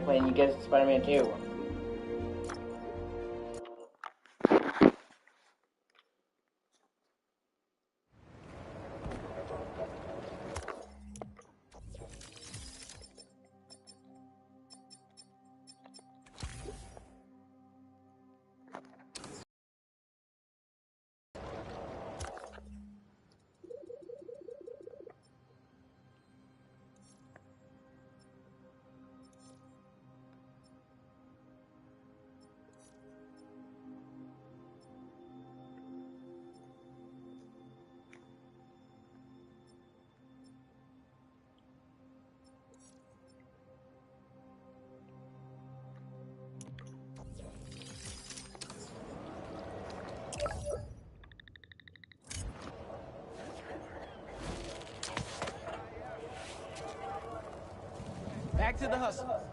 play and you get Spider-Man 2. Back to the hustle.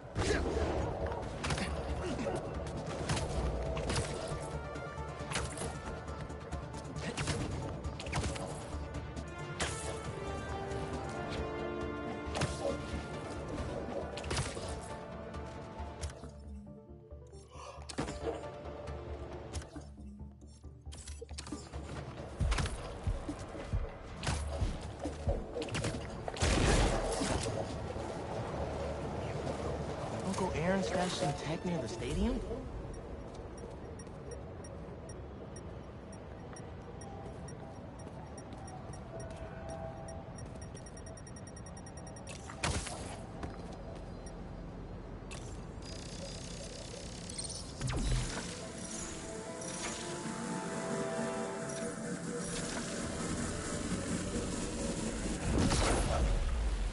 Uncle Aaron stashed some tech near the stadium?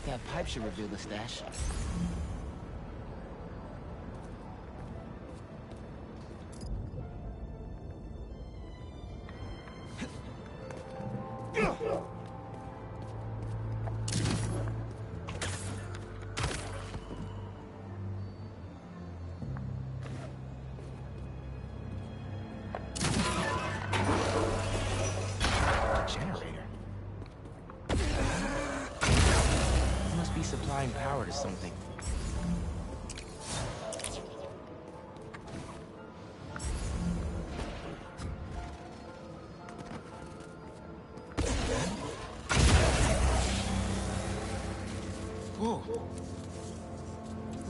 That pipe should reveal the stash. Supplying power to something. Whoa.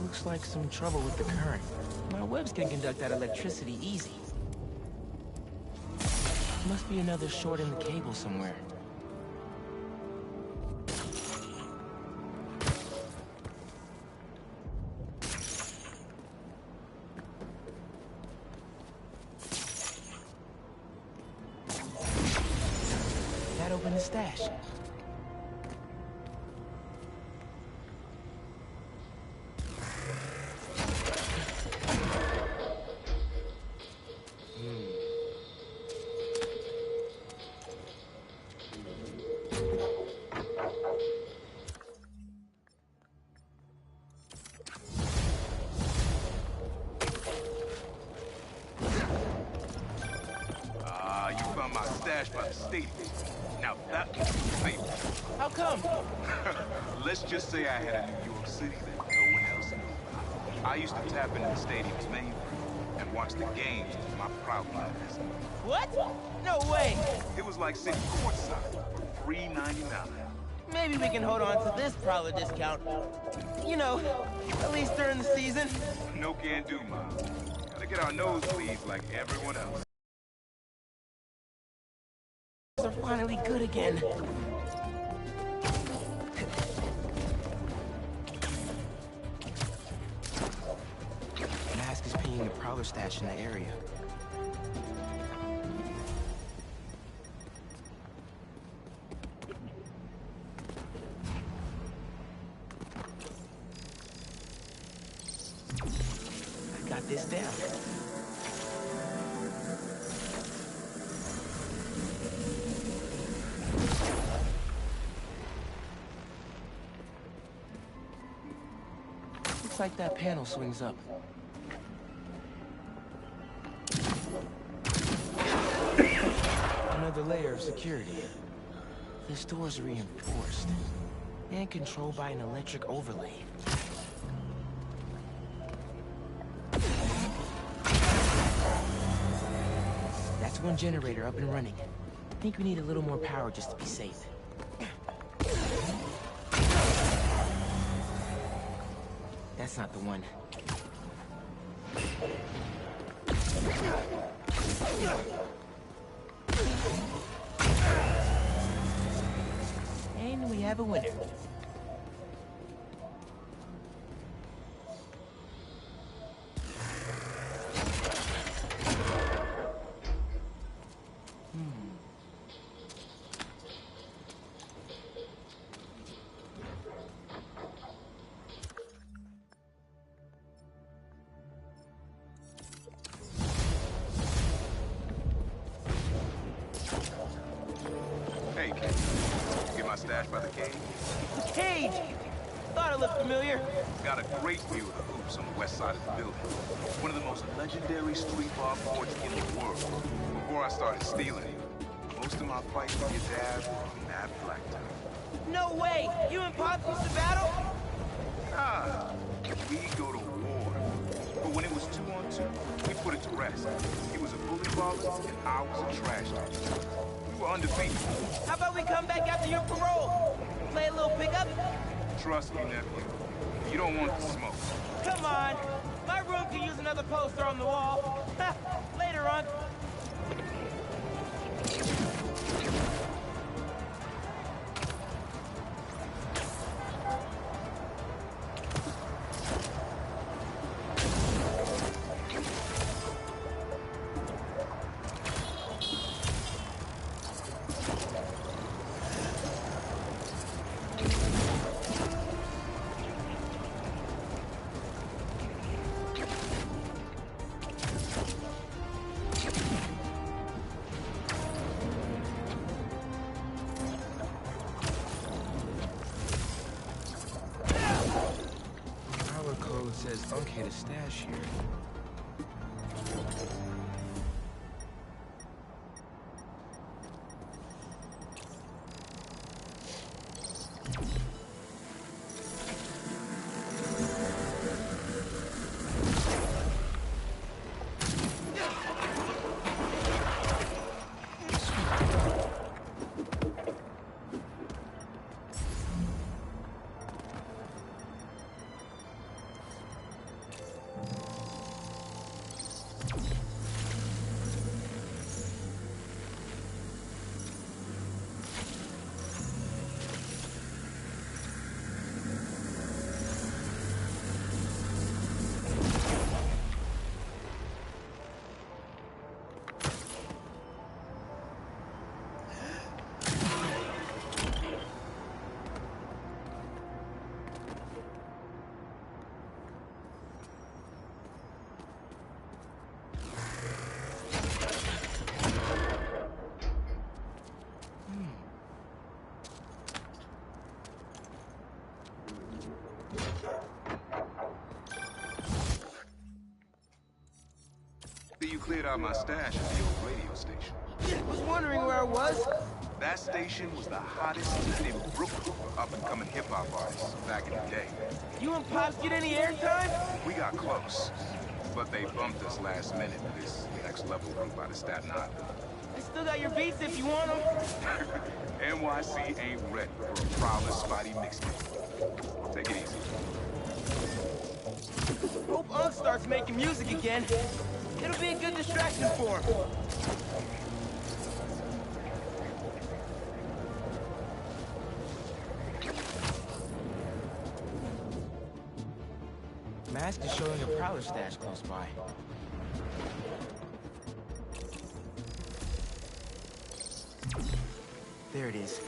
Looks like some trouble with the current. My webs can conduct that electricity easy. Must be another short in the cable somewhere. Open the stash. You found my stash by the stadium. Now that was your favorite. How come? Let's just say I had a New York City that no one else knew about. I used to tap into the stadium's main room and watch the games with my proud class. What? No way! It was like sitting courtside for $3.99. Maybe we can hold on to this prowler discount. You know, at least during the season. No can do, Mom. Gotta get our nosebleeds like everyone else. Are finally good again. Mask is pinging a prowler stash in the area. I got this down. Looks like that panel swings up. Another layer of security. This door's reinforced and controlled by an electric overlay. one generator up and running. I think we need a little more power just to be safe. That's not the one. And we have a winner. Hey, kid. You get my stash by the cave? Cage! Thought it looked familiar. Got a great view of the hoops on the west side of the building. One of the most legendary street bar courts in the world. Before I started stealing, most of my fights with your dad were on that blacktop. No way! You and Pops used to battle? Ah, we go to war. But when it was 2-on-2, we put it to rest. He was a bully baller, and I was a trash talker. We were undefeated. How about we come back after your parole? Play a little pickup? Trust me, nephew. You don't want the smoke. Come on! My room could use another poster on the wall. Later on. Our code says okay to stash here. You cleared out my stash at the old radio station. Was wondering where I was. That station was the hottest in Brooklyn for up-and-coming hip-hop artists back in the day. You and Pops get any airtime? We got close, but they bumped us last minute with this next-level group out of Staten Island. I still got your beats if you want them. NYC ain't ready for a Prowler Spotty mixtape. Take it easy. Hope Unc starts making music again. It'll be a good distraction for him. Mask is showing a Prowler stash close by. There it is.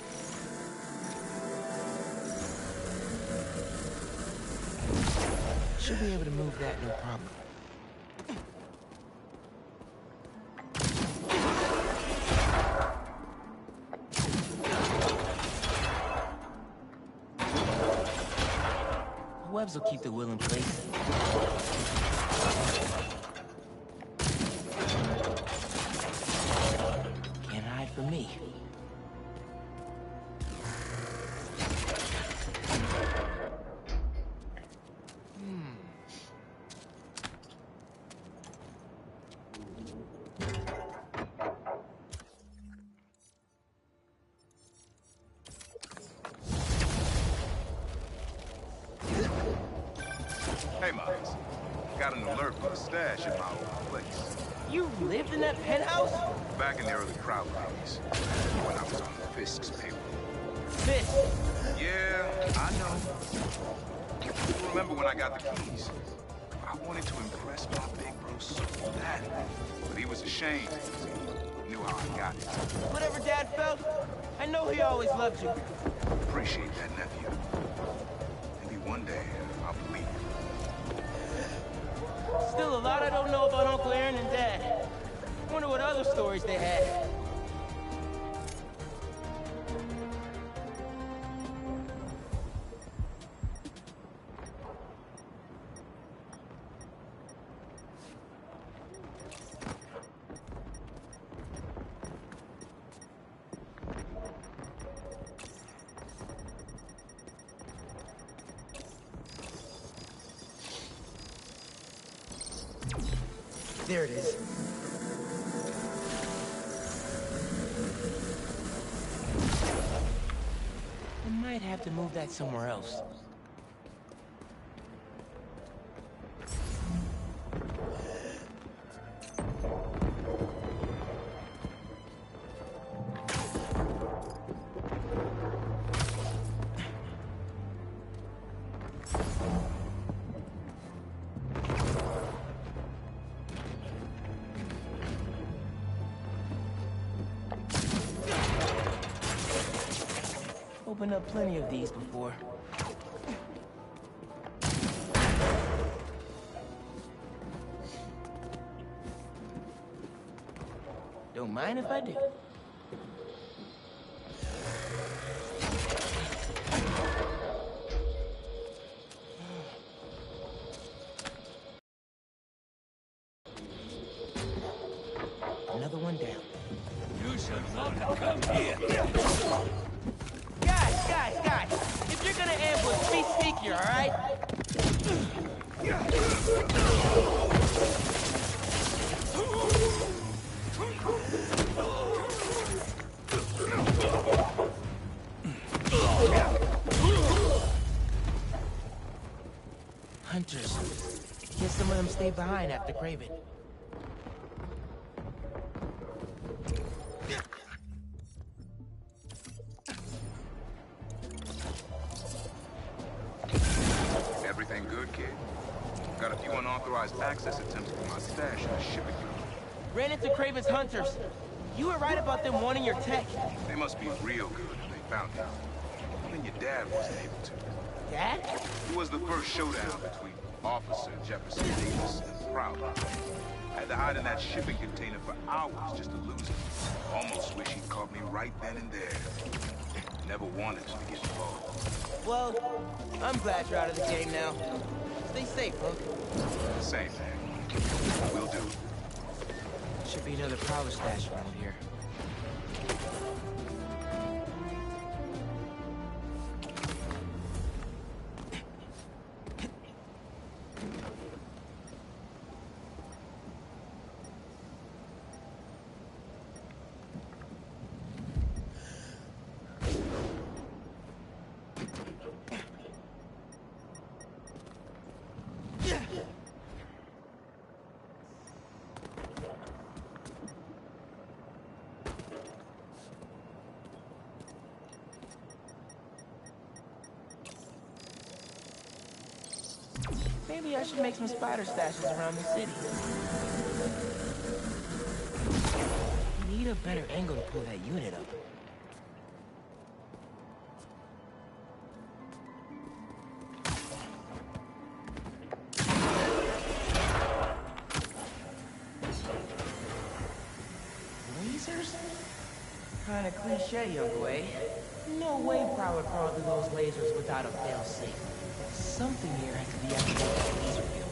Should be able to move that no problem. Webs will keep the wheel in place. Can't hide from me. Mines. Got an alert from the stash in my old place. You lived in that penthouse? Back in the early Crowley days, when I was on Fisk's payroll. Fisk. Yeah, I know. You remember when I got the keys? I wanted to impress my big bro so bad, but he was ashamed. He knew how I got it. Whatever Dad felt, I know he always loved you. Appreciate that, nephew. Maybe one day I'll believe you. Still a lot I don't know about Uncle Aaron and Dad. Wonder what other stories they had. There it is. I might have to move that somewhere else. Opened up plenty of these before. Don't mind if I do. Another one down. You should not have come here. Guys! If you're gonna ambush, be sneakier, alright? Hunters. Guess some of them stayed behind after Craven. Everything good, kid? Got a few unauthorized access attempts to my stash in the shipping yard. Ran into Craven's hunters. You were right about them wanting your tech. They must be real good if they found it. Even your dad wasn't able to. Dad? It was the first showdown between Officer Jefferson Davis and Crowley. I had to hide in that shipping container for hours just to lose it. Almost wish he'd caught me right then and there. Never wanted to get involved. Well, I'm glad you're out of the game now. Stay safe, Hook. Same thing. Will do. Should be another Prowler stash around here. Maybe I should make some spider stashes around the city. Need a better angle to pull that unit up. Lasers? Kinda cliche, young way. No way Prowler crawled through those lasers without a fail-safe. Something here has to be activated by the laser field.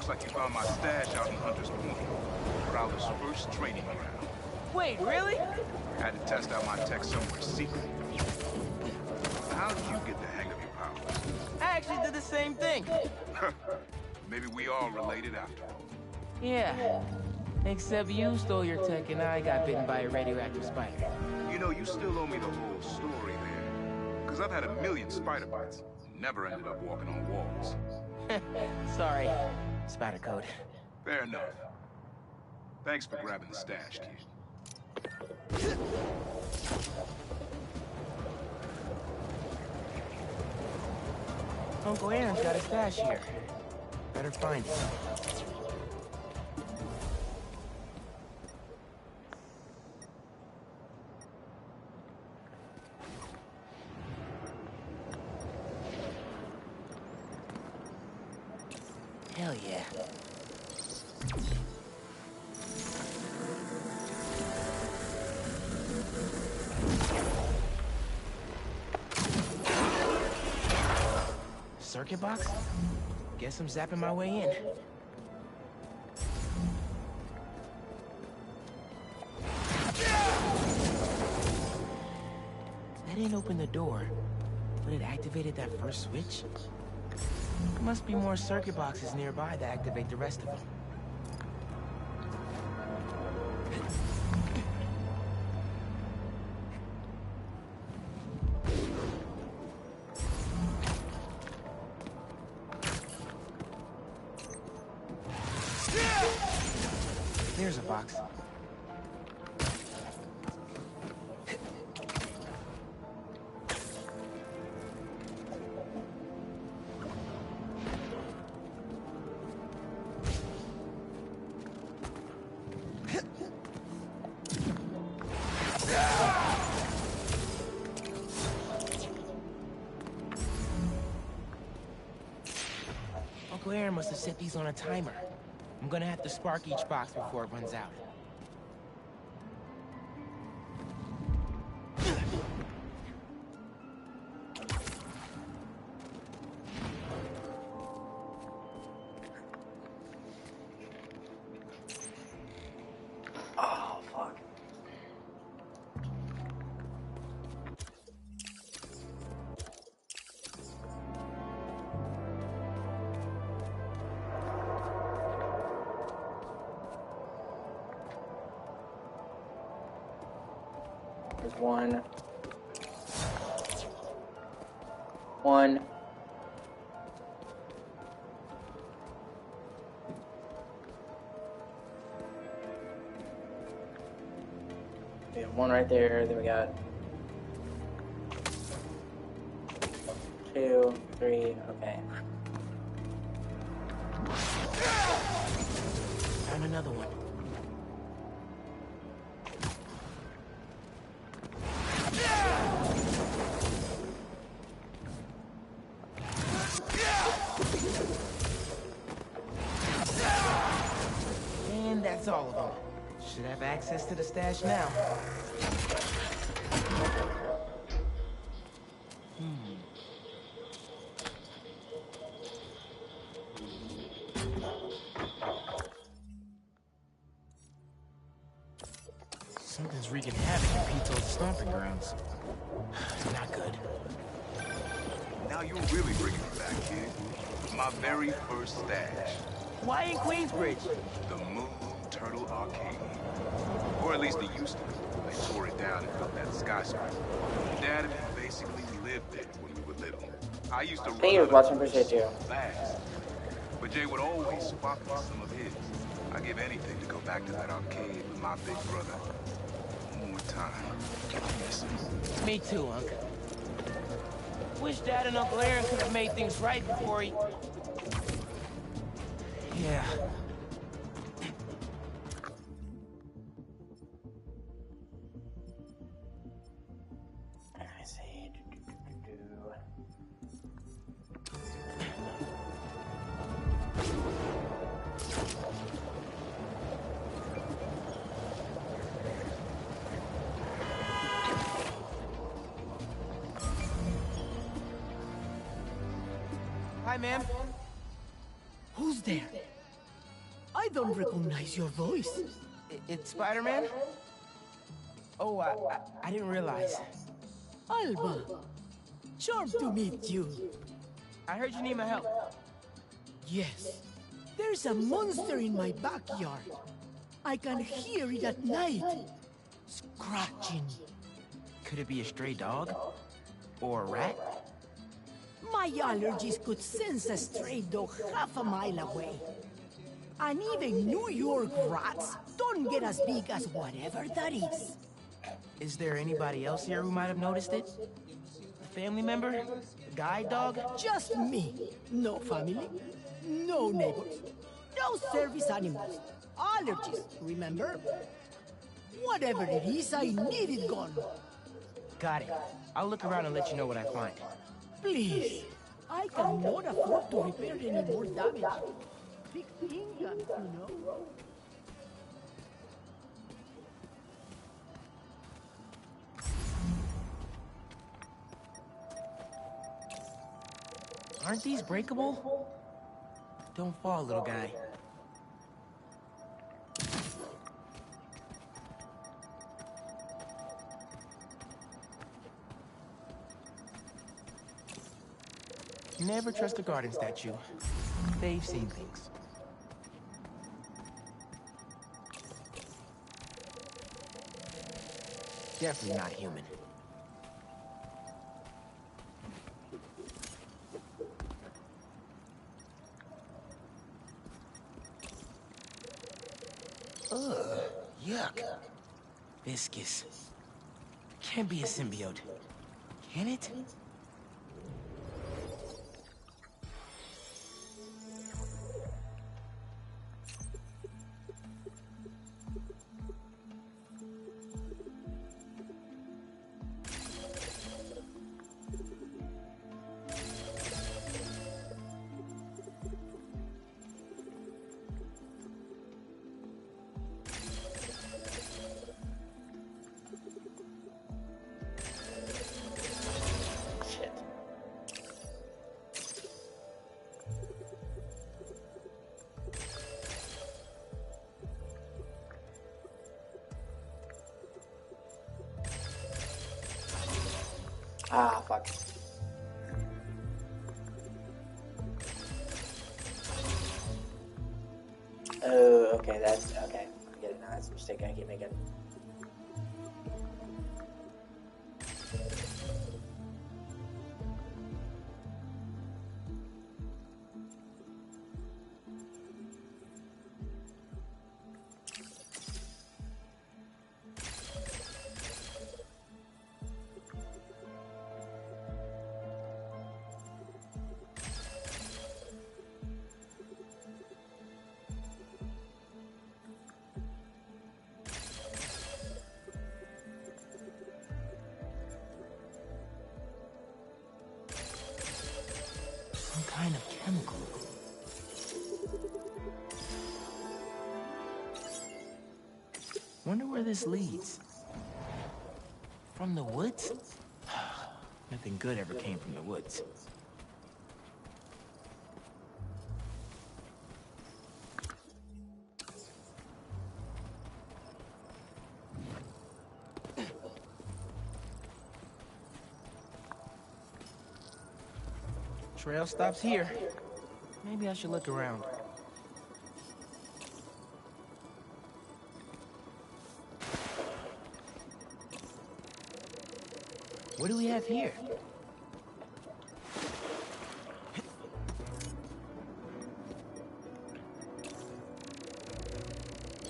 Looks like you found my stash out in Hunter's Point. Prowler's first training ground. Wait, really? Had to test out my tech somewhere secret. How did you get the hang of your powers? I actually did the same thing. Maybe we all related after all. Yeah. Except you stole your tech and I got bitten by a radioactive spider. You know, you still owe me the whole story there. Because I've had a million spider bites. Never ended up walking on walls. Sorry. Spider code. Fair enough. Thanks for grabbing the stash, kid. Uncle Aaron's got a stash here. Better find it. Hell yeah. Circuit box? Guess I'm zapping my way in. That didn't open the door, but it activated that first switch. Must be more circuit boxes nearby that activate the rest of them. There's a box. Uncle Aaron must have set these on a timer. I'm gonna have to spark each box before it runs out. Oh, fuck. There's one. We have one right there, then we got 2, 3, okay. Found another one. And that's all of them. Should have access to the stash now. Something's wreaking havoc in Pito's stomping grounds. Not good. Now you're really bringing it back, kid. My very first stash. Why in Queensbridge? The Moon Turtle Arcade. Or at least it used to be. They tore it down and built that skyscraper. Dad and me basically lived there when we were little. I used to Thank you for watching, appreciate you. fast. But Jay would always swap me some of his. I'd give anything to go back to that arcade with my big brother. One more time. I miss him. Me too, Unc. Wish Dad and Uncle Aaron could have made things right before he... Yeah. I see. Hi, ma'am. Who's there? I don't recognize your voice. It's Spider-Man? Oh, I didn't realize. Alba, charmed to meet you. I heard you need my help. Yes, there's a monster in my backyard. I can hear it at night, scratching. Could it be a stray dog? Or a rat? My allergies could sense a stray dog half a mile away. And even New York rats don't get as big as whatever that is. Is there anybody else here who might have noticed it? A family member? A guide dog? Just me. No family, no neighbors, no service animals. Allergies, remember? Whatever it is, I need it gone. Got it. I'll look around and let you know what I find. Please. I cannot afford to repair any more damage. Big income, you know? Aren't these breakable? Don't fall, little guy. Never trust a garden statue. They've seen things. Definitely not human. Ugh, yuck. Viscous. Can't be a symbiote. Can it? Ah, fuck. Oh, okay, that's okay. I get it now. That's a mistake I keep making. Some kind of chemical. Wonder where this leads. From the woods? Nothing good ever came from the woods. Trail stops here. Maybe I should look around. What do we have here?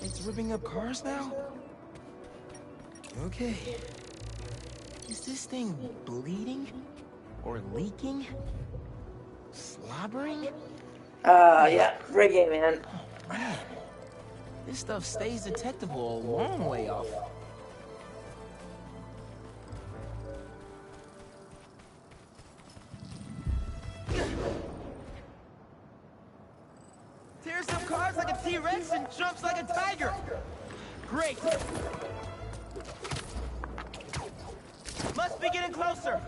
It's ripping up cars now? Okay. Is this thing bleeding? Or leaking? Slobbering? Yeah, rigging, man. Man, this stuff stays detectable a long way off. Tears up cars like a T-Rex and jumps like a tiger. Great. Must be getting closer.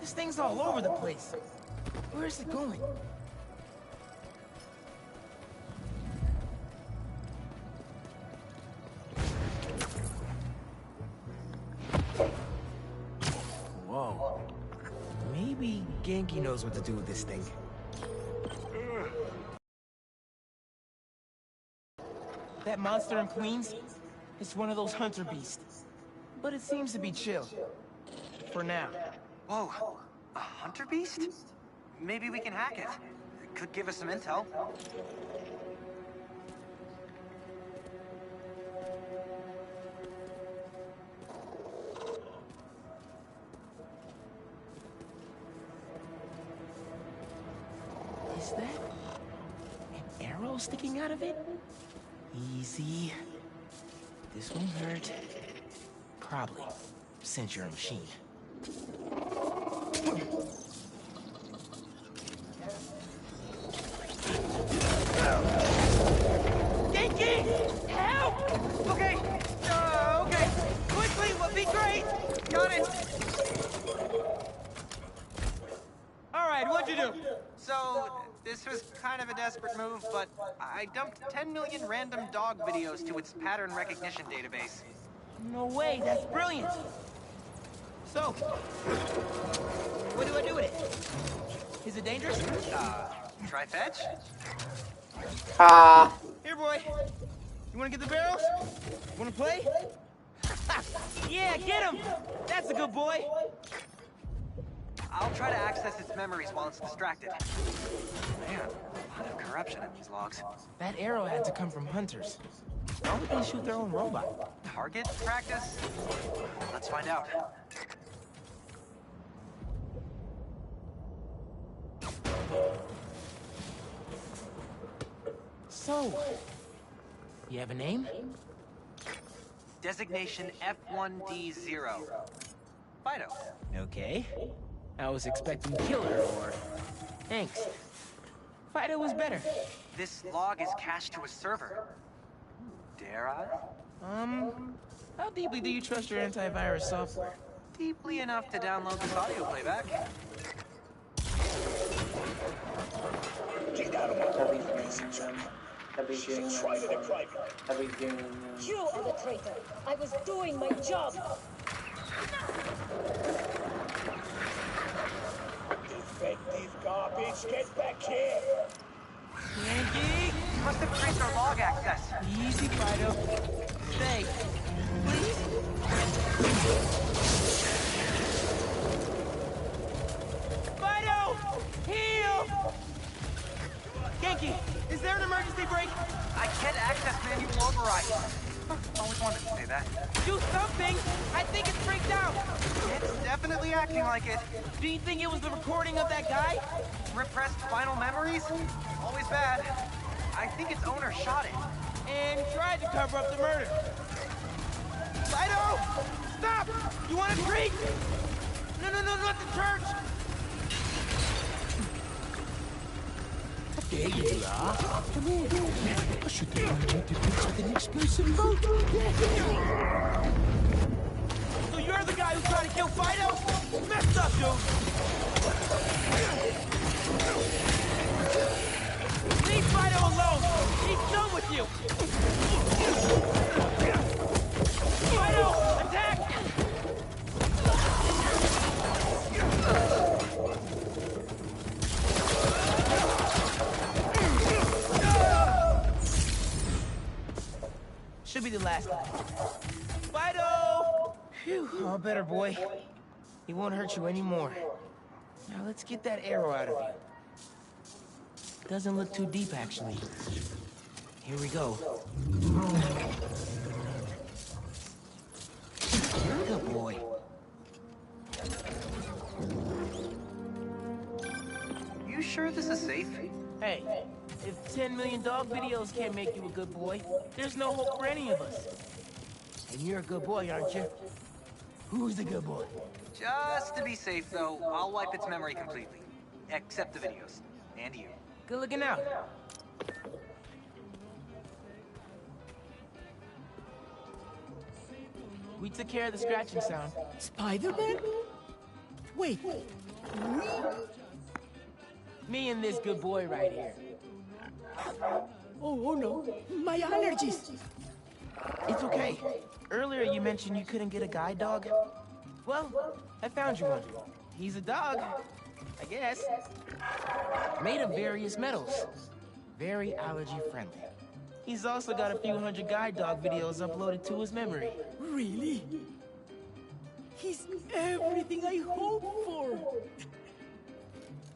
This thing's all over the place. Where is it going? Whoa. Maybe Genki knows what to do with this thing. That monster in Queens? It's one of those hunter beasts. But it seems to be chill. For now. Whoa, a hunter beast? Maybe we can hack it. It could give us some intel. Is that an arrow sticking out of it? Easy. This won't hurt. Probably, since you're a machine. Genki! Help! Okay, okay. Quickly, would be great. Got it. All right, what'd you do? So, this was kind of a desperate move, but I dumped 10 million random dog videos to its pattern recognition database. No way, that's brilliant. So, what do I do with it? Is it dangerous? Try fetch? Here, boy. You wanna get the barrels? Wanna play? Yeah, get him! That's a good boy. I'll try to access its memories while it's distracted. Man, a lot of corruption in these logs. That arrow had to come from hunters. Why would they shoot their own robot? Target practice? Let's find out. So, you have a name? Designation F1D0. Fido. Okay. I was expecting killer or angst. Fido was better. This log is cached to a server. Dare I? How deeply do you trust your antivirus software? Deeply enough to download this audio playback. You are the traitor. I was doing my job. Defective garbage, get back here! Yankee! You must have traced our log access. Easy, Fido. Stay. Please? Fido! Heal! Genki, is there an emergency brake? I can't access manual override. Always wanted to say that. Do something! I think it's freaked out! It's definitely acting like it. Do you think it was the recording of that guy? Repressed final memories? Always bad. I think its owner shot it. And tried to cover up the murder. Fido! Stop! You want a treat? No, not the church! There you are. Come on. I should get you to fix with an explosive boat. So you're the guy who tried to kill Fido? Messed up, dude! Leave Fido alone! He's done with you! Fido! Attack! Should be the last time. Fido! Phew, all better, boy. He won't hurt you anymore. Now let's get that arrow out of you. Doesn't look too deep, actually. Here we go. Good boy. You sure this is safe? Hey, if 10 million dog videos can't make you a good boy, there's no hope for any of us. And you're a good boy, aren't you? Who's the good boy? Just to be safe, though, I'll wipe its memory completely. Except the videos. And you. Good looking out. We took care of the scratching sound. Spider-Man? Wait, Me and this good boy right here. Oh no, my allergies. It's okay. Earlier you mentioned you couldn't get a guide dog. Well, I found you one. He's a dog, I guess. Made of various metals. Very allergy friendly. He's also got a few hundred guide dog videos uploaded to his memory. Really? He's everything I hoped for.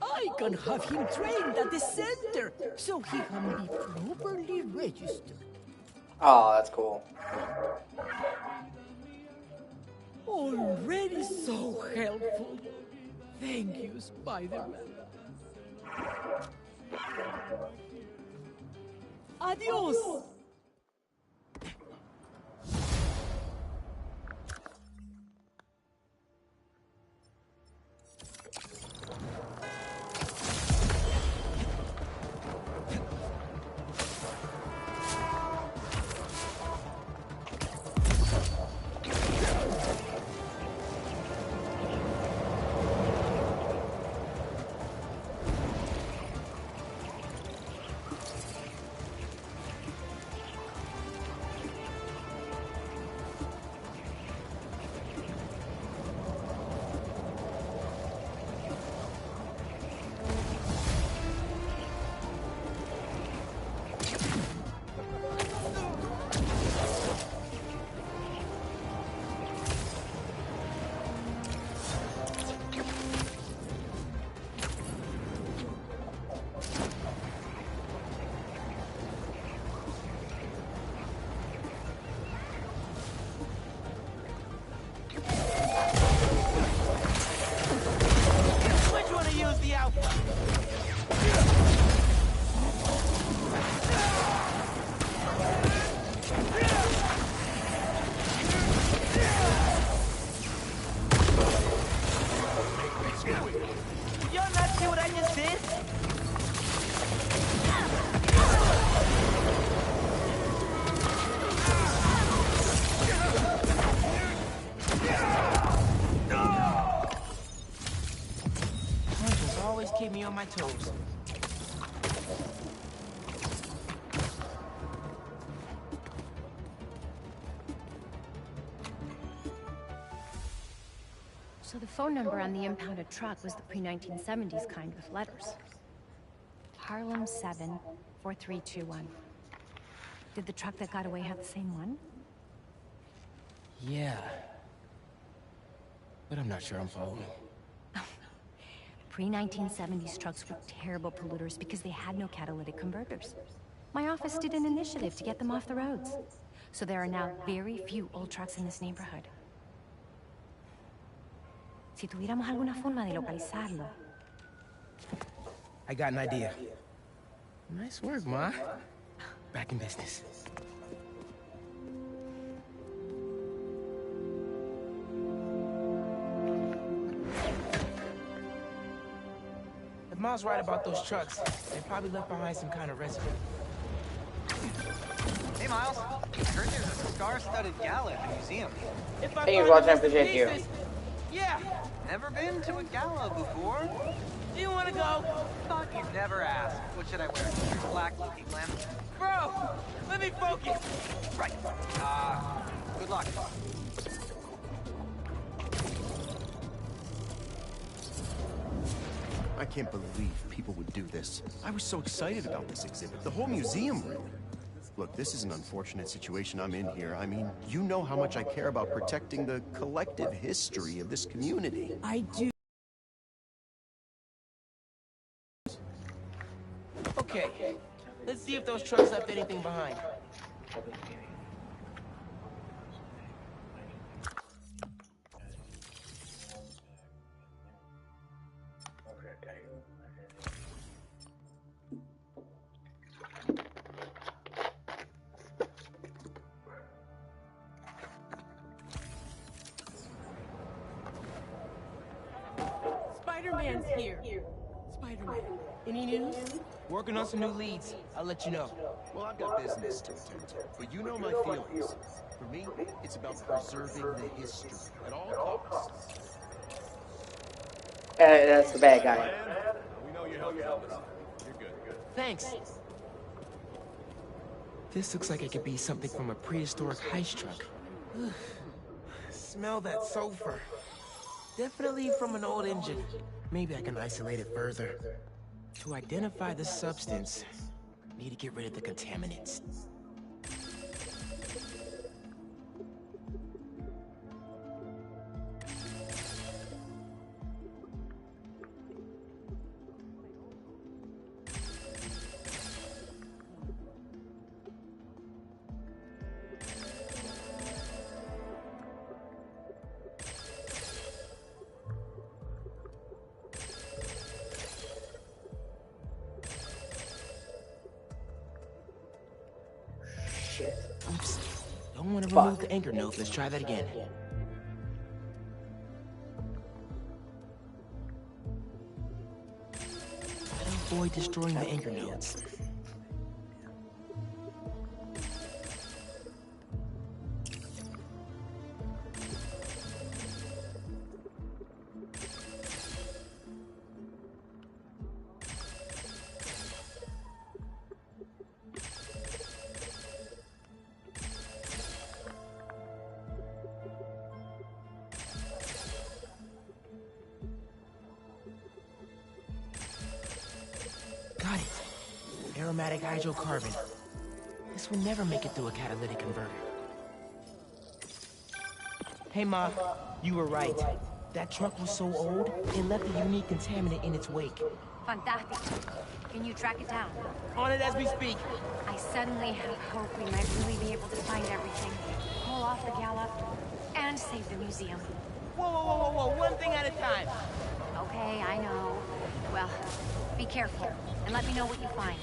I can have him trained at the center, so he can be properly registered. Oh, that's cool. Already so helpful. Thank you, Spider-Man. Adios! Which one to use the alpha? Did y'all not see what I just did? Punches always keep me on my toes. So the phone number on the impounded truck was the pre-1970s kind with letters. Harlem 74321. Did the truck that got away have the same one? Yeah. But I'm not sure I'm following. Pre-1970s trucks were terrible polluters because they had no catalytic converters. My office did an initiative to get them off the roads. So there are now very few old trucks in this neighborhood. Si tuviéramos alguna forma de localizarlo. I got an idea. Nice work, Ma. Back in business. If Ma's right about those trucks, they probably left behind some kind of residue. Hey, Miles. I heard there's a star-studded gala at the museum. If I Thank you find for watching, I the appreciate you. pieces- Yeah. Never been to a gala before? Do you want to go? Thought you'd never ask. What should I wear? Black looking lamp? Bro, let me focus. Right. Good luck. I can't believe people would do this. I was so excited about this exhibit. The whole museum room. Look, this is an unfortunate situation I'm in here. I mean, you know how much I care about protecting the collective history of this community. I do. Okay, let's see if those trucks left anything behind. Spider-Man's here. Spider-Man. Any news? Working on some new leads. I'll let you know. Well, I've got business to attend to, but you know my feelings. For me, it's about preserving the history at all costs. That's the bad guy. We know you're helping us. You're good. Thanks. This looks like it could be something from a prehistoric heist truck. Smell that sulfur. Definitely from an old engine. Maybe I can isolate it further. To identify the substance, need to get rid of the contaminants. Oops. Don't want to remove the anchor note. Let's try that again. Gotta avoid destroying the anchor notes. Got it. Aromatic hydrocarbon. This will never make it through a catalytic converter. Hey, Ma. You were right. That truck was so old, it left a unique contaminant in its wake. Fantastic. Can you track it down? On it as we speak. I suddenly have hope we might really be able to find everything. Pull off the gallop, and save the museum. Whoa, whoa, whoa, whoa, whoa. One thing at a time. Okay, I know. Well, be careful, and let me know what you find.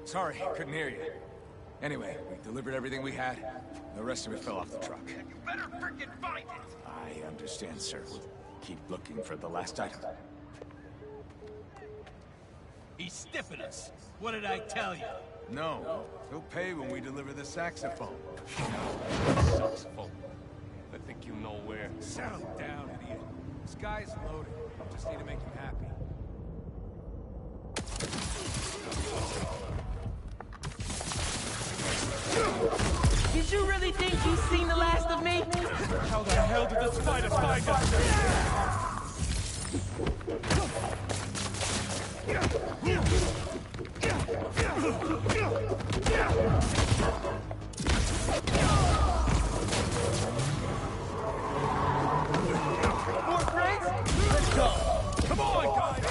Sorry, couldn't hear you. Anyway, we delivered everything we had. The rest of it fell off the truck. You better frickin' find it! I understand, sir. We'll keep looking for the last item. He's stiffing us. What did I tell you? No, he'll pay when we deliver the saxophone. Saxophone. I think you know where. Settle down, idiot. This guy's loaded. Just need to make him happy. Did you really think you've seen the last of me? How the hell did the spiders find us? More friends? Let's go. Come on, guys!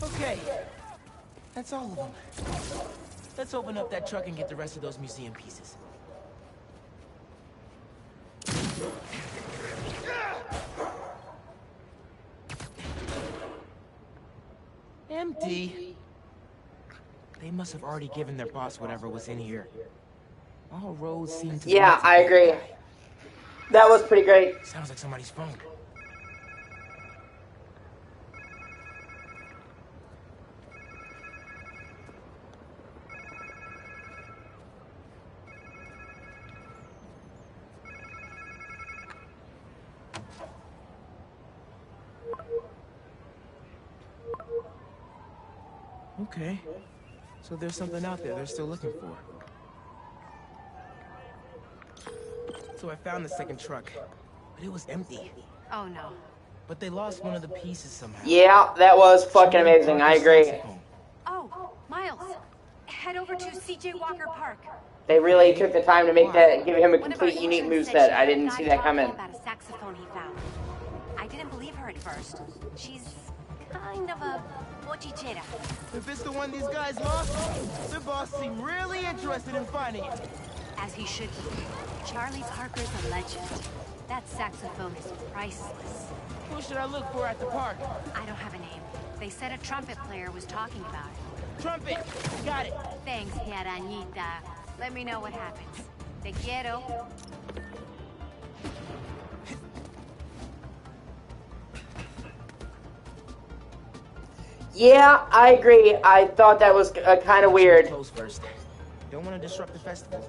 Okay. That's all of them. Let's open up that truck and get the rest of those museum pieces. Empty. They must have already given their boss whatever was in here. All roads seem to... Yeah, I agree. That was pretty great. Sounds like somebody's phone. Okay. So there's something out there they're still looking for. So I found the second truck, but it was empty. Oh no. But they lost one of the pieces somehow. Yeah, that was fucking amazing. I agree. Oh, Miles. Head over to C.J. Walker Park. They really took the time to make that, give him a complete unique moveset. I didn't see that coming. About a saxophone he found. I didn't believe her at first. She's kind of a bochichera. If it's the one these guys lost, their boss seemed really interested in finding it. As he should be. Charlie Parker's a legend. That saxophone is priceless. Who should I look for at the park? I don't have a name. They said a trumpet player was talking about it. Trumpet! Got it! Thanks, Arañita. Let me know what happens. Te quiero. Yeah, I agree. I thought that was kind of weird. Close first. Don't want to disrupt the festival.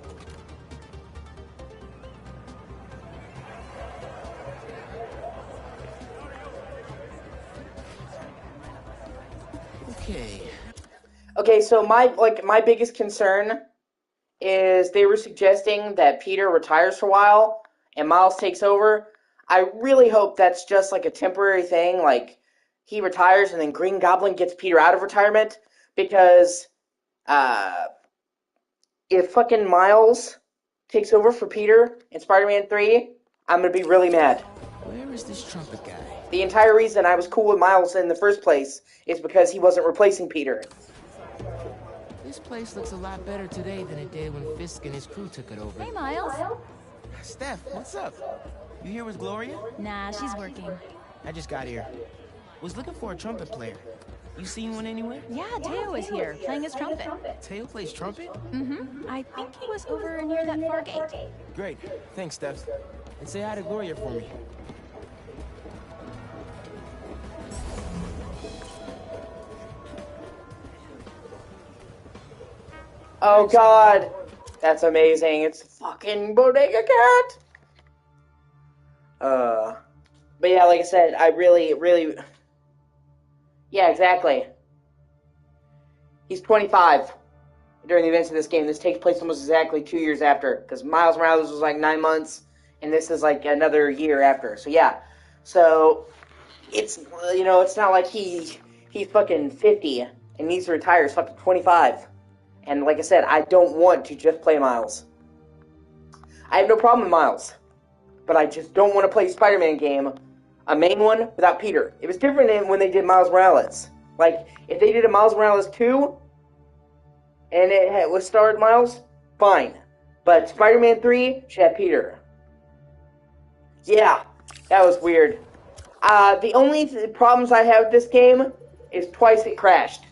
Okay. Okay, so my biggest concern is they were suggesting that Peter retires for a while and Miles takes over. I really hope that's just like a temporary thing, like he retires and then Green Goblin gets Peter out of retirement, because if fucking Miles takes over for Peter in Spider-Man 3, I'm gonna be really mad. Where is this trumpet guy? The entire reason I was cool with Miles in the first place is because he wasn't replacing Peter. This place looks a lot better today than it did when Fisk and his crew took it over. Hey, Miles. Steph, what's up? You here with Gloria? Nah, she's working. I just got here. Was looking for a trumpet player. You seen one anywhere? Yeah, Teo is here, playing his trumpet. Teo plays trumpet? Mm-hmm. I think he was over near that far gate. Great. Thanks, Steph. And say hi to Gloria for me. Oh god, that's amazing. It's fucking Bodega Cat. But yeah, like I said, I really, yeah, exactly. He's 25 during the events of this game. This takes place almost exactly 2 years after, because Miles Morales was like 9 months, and this is like another year after. So yeah, so it's, you know, it's not like he's fucking 50 and needs to retire. He's fucking 25. And like I said, I don't want to just play Miles. I have no problem with Miles. But I just don't want to play a Spider-Man game, a main one, without Peter. It was different than when they did Miles Morales. Like, if they did a Miles Morales 2, and it was starred Miles, fine. But Spider-Man 3 should have Peter. Yeah, that was weird. The only problems I have with this game is twice it crashed.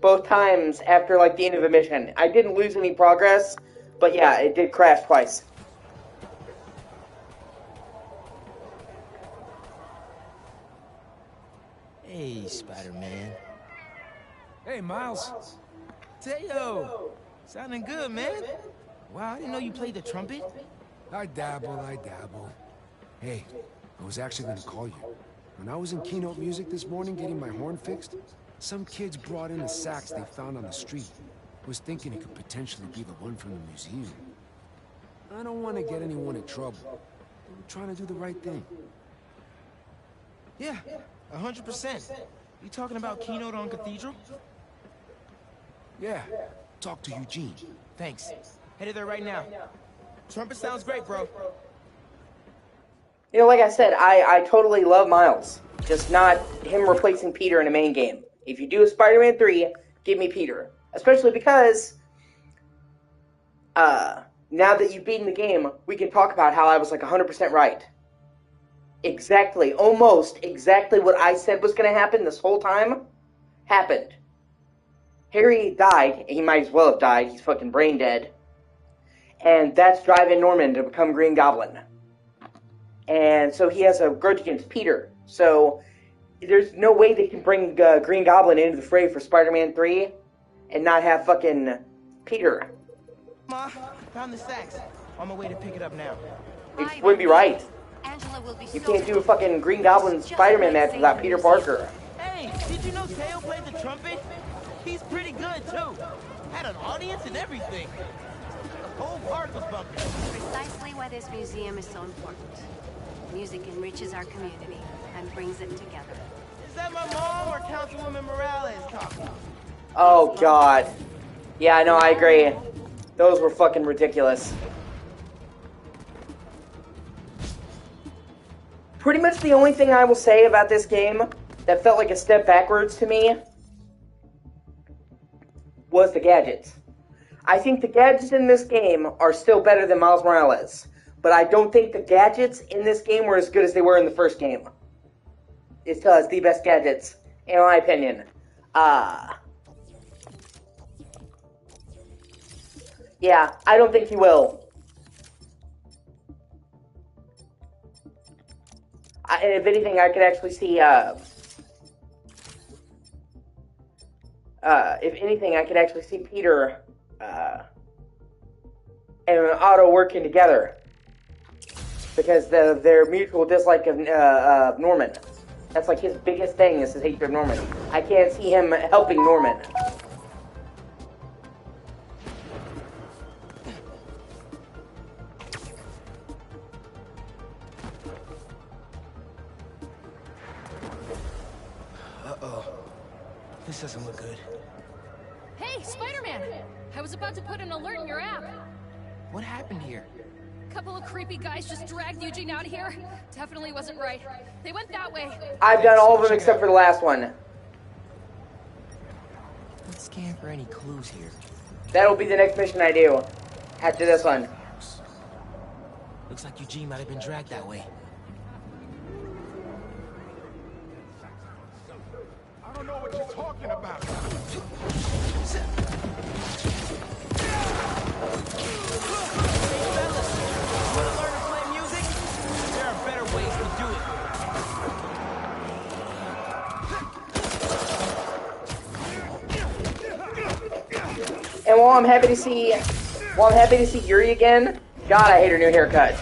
Both times after, like, the end of a mission. I didn't lose any progress, but yeah, it did crash twice. Hey, Spider-Man. Hey, Miles. Teo! Sounding good, man. Wow, I didn't know you played the trumpet. I dabble. Hey, I was actually gonna call you. When I was in keynote music this morning getting my horn fixed, some kids brought in a sax they found on the street. Was thinking it could potentially be the one from the museum. I don't want to get anyone in trouble. I'm trying to do the right thing. Yeah, 100%. You talking about keynote on Cathedral? Yeah, talk to Eugene. Thanks. Headed there right now. Trumpet sounds great, bro. You know, like I said, I totally love Miles. Just not him replacing Peter in a main game. If you do a Spider-Man 3, give me Peter. Especially because, now that you've beaten the game, we can talk about how I was like 100% right. Exactly, almost exactly what I said was going to happen this whole time, happened. Harry died, he might as well have died, he's fucking brain dead. And that's driving Norman to become Green Goblin. And so he has a grudge against Peter. So there's no way they can bring Green Goblin into the fray for Spider-Man 3 and not have fucking Peter. Ma, found the sax. On my way to pick it up now. It wouldn't be right. Angela will be You can't do a fucking Green Goblin Spider-Man match without Peter Parker. Hey, did you know Teo played the trumpet? He's pretty good, too. Had an audience and everything. The whole park was bumping. Precisely why this museum is so important. Music enriches our community and brings it together. Is that my mom or Councilwoman Morales talking? Oh, God. Yeah, I know, I agree. Those were fucking ridiculous. Pretty much the only thing I will say about this game that felt like a step backwards to me was the gadgets. I think the gadgets in this game are still better than Miles Morales, but I don't think the gadgets in this game were as good as they were in the first game. It still has the best gadgets, in my opinion. Yeah, I don't think he will. And if anything, I could actually see, Peter, and Otto working together. Because their mutual dislike of Norman. That's like his biggest thing, is his hatred of Norman. I can't see him helping Norman. This doesn't look good. Hey, Spider-Man! I was about to put an alert in your app. What happened here? A couple of creepy guys just dragged Eugene out of here. Definitely wasn't right. They went that way. I've done all of them except for the last one. Let's scan for any clues here. That'll be the next mission I do. After this one. Looks like Eugene might have been dragged that way. I don't know what you're talking about. Want to learn to play music? There are better ways to do it. And while I'm happy to see Yuri again, God, I hate her new haircut.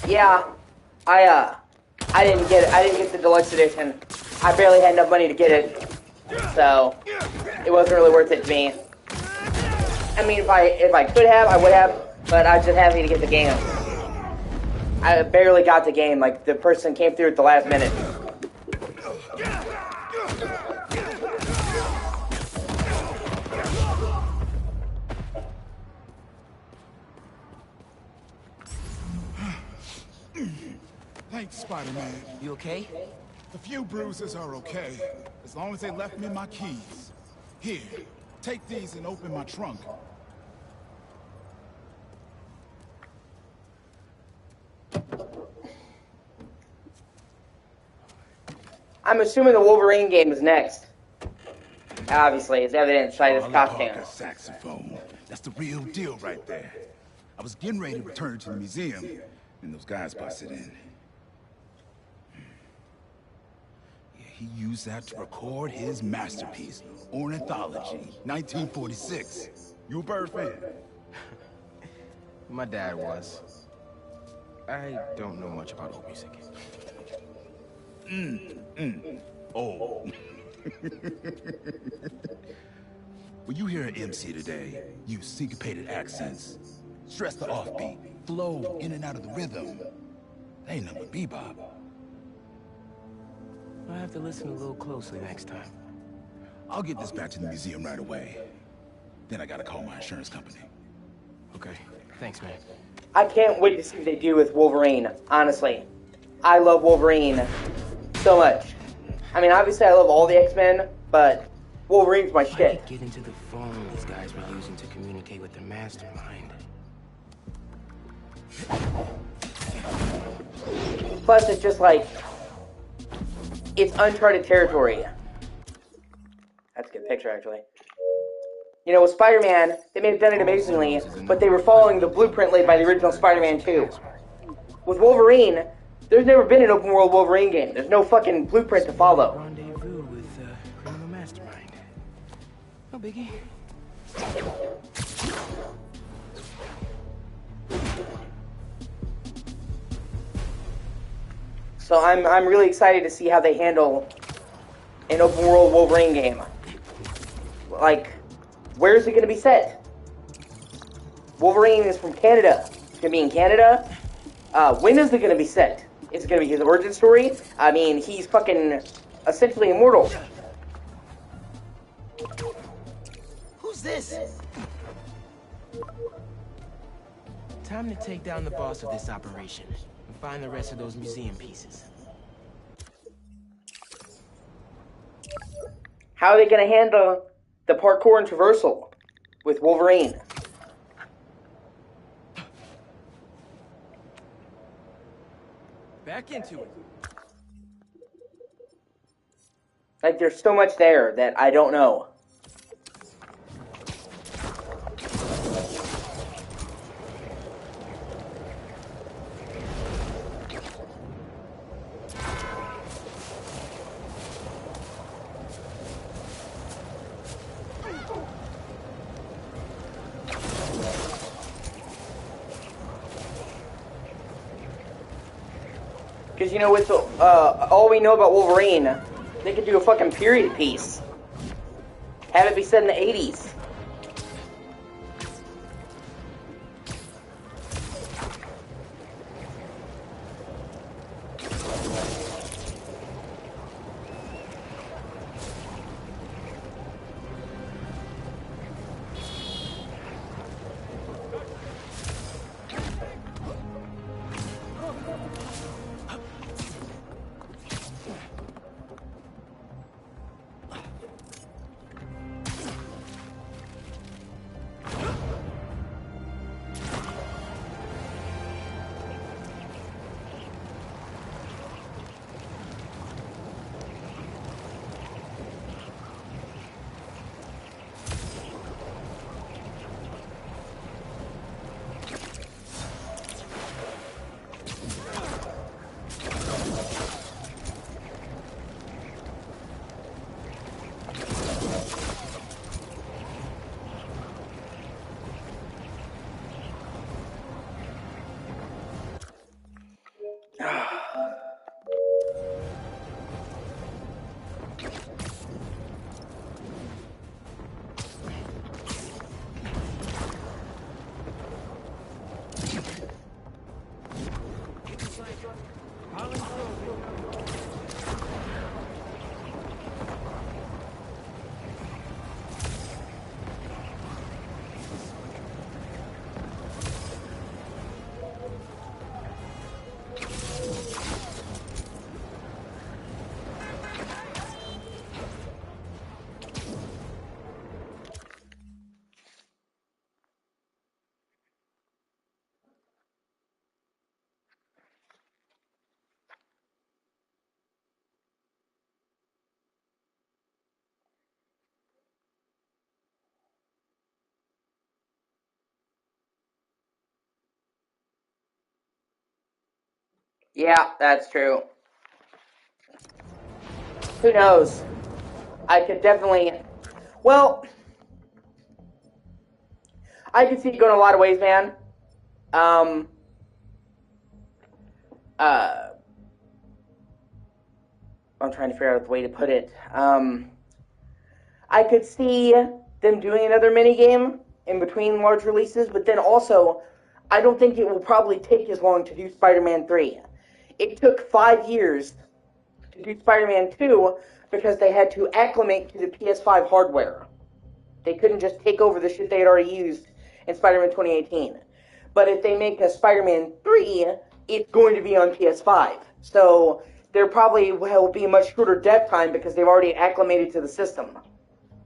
Yeah, I didn't get the deluxe edition. I barely had enough money to get it, so it wasn't really worth it to me. I mean, if I could have, I would have, but I was just happy to get the game. I barely got the game. Like, the person came through at the last minute. Thanks, Spider-Man. You okay? A few bruises are okay, as long as they left me my keys. Here, take these and open my trunk. I'm assuming the Wolverine game is next. Obviously, it's evident by this costume. Parker saxophone. That's the real deal right there. I was getting ready to return it to the museum, and those guys busted in. Yeah, he used that to record his masterpiece, Ornithology, 1946. You a Bird fan? My dad was. I don't know much about old music. Oh. When you hear an MC today, use syncopated accents, stress the offbeat, flow in and out of the rhythm. They ain't nothing but bebop. I'll have to listen a little closely next time. I'll get this back to the museum right away. Then I gotta call my insurance company. Okay, thanks, man. I can't wait to see what they do with Wolverine, honestly. I love Wolverine so much. I mean, obviously I love all the X-Men, but Wolverine's my shit. I could get into the phone these guys were using to communicate with their mastermind. Plus, it's just like, it's uncharted territory. That's a good picture, actually. You know, with Spider-Man, they may have done it amazingly, but they were following the blueprint laid by the original Spider-Man 2. With Wolverine, there's never been an open-world Wolverine game. There's no fucking blueprint to follow. Rendezvous with criminal mastermind. No biggie. So I'm really excited to see how they handle an open-world Wolverine game. Like, where is it going to be set? Wolverine is from Canada. It's going to be in Canada. When is it going to be set? Is it going to be his origin story? I mean, he's fucking essentially immortal. this? Time to take down the boss of this operation and find the rest of those museum pieces. How are they going to handle the parkour and traversal with Wolverine? Back into it. Like, there's so much there that I don't know. Because, you know, with all we know about Wolverine, they could do a fucking period piece. Have it be set in the 80s. Yeah, that's true. Who knows? I could definitely... Well, I could see it going a lot of ways, man. I'm trying to figure out the way to put it. I could see them doing another minigame in between large releases, but then also, I don't think it will probably take as long to do Spider-Man 3. It took 5 years to do Spider-Man 2 because they had to acclimate to the PS5 hardware. They couldn't just take over the shit they had already used in Spider-Man 2018. But if they make a Spider-Man 3, it's going to be on PS5. So there probably will be a much shorter dev time because they've already acclimated to the system.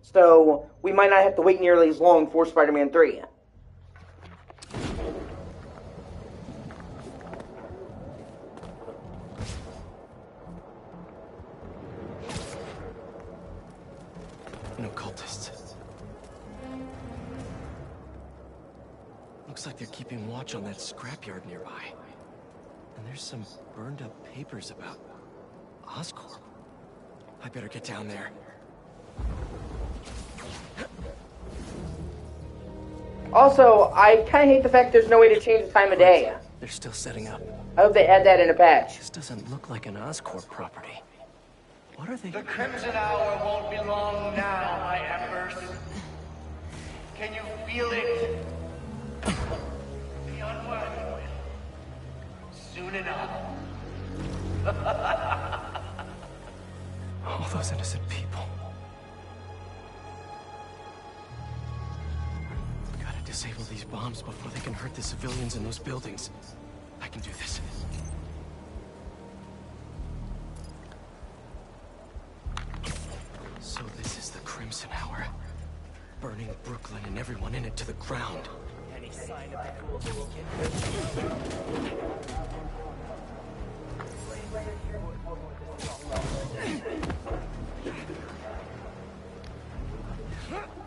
So we might not have to wait nearly as long for Spider-Man 3. No cultists. Looks like they're keeping watch on that scrapyard nearby. And there's some burned up papers about Oscorp. I better get down there. Also, I kind of hate the fact there's no way to change the time of day. They're still setting up. I hope they add that in a patch. This doesn't look like an Oscorp property. What are they... The Crimson Hour won't be long now, my embers. Can you feel it? Be on working with. Soon enough. All those innocent people. Disable these bombs before they can hurt the civilians in those buildings. I can do this. So this is the Crimson Hour. Burning Brooklyn and everyone in it to the ground. Any sign of the cool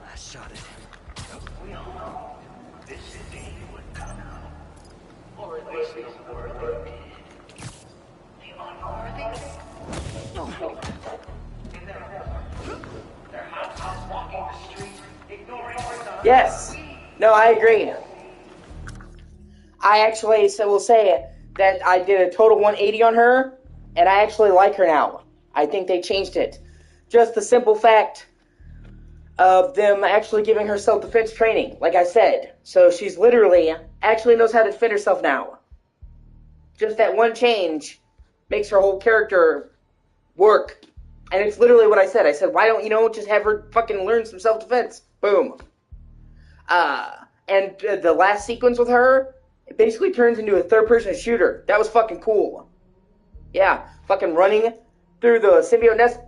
I shot it. We all know this day would come out. Or at least the worthy did. The unworthy? No. They're out walking the streets, ignoring our... Yes. No, I agree. I actually will say that I did a total 180 on her, and I actually like her now. I think they changed it. Just the simple fact of them actually giving her self-defense training, like I said. So she's literally actually knows how to defend herself now. Just that one change makes her whole character work. And it's literally what I said. I said, why don't you just have her fucking learn some self-defense? Boom. And the last sequence with her, it basically turns into a third-person shooter. That was fucking cool. Yeah, fucking running through the symbiote nest,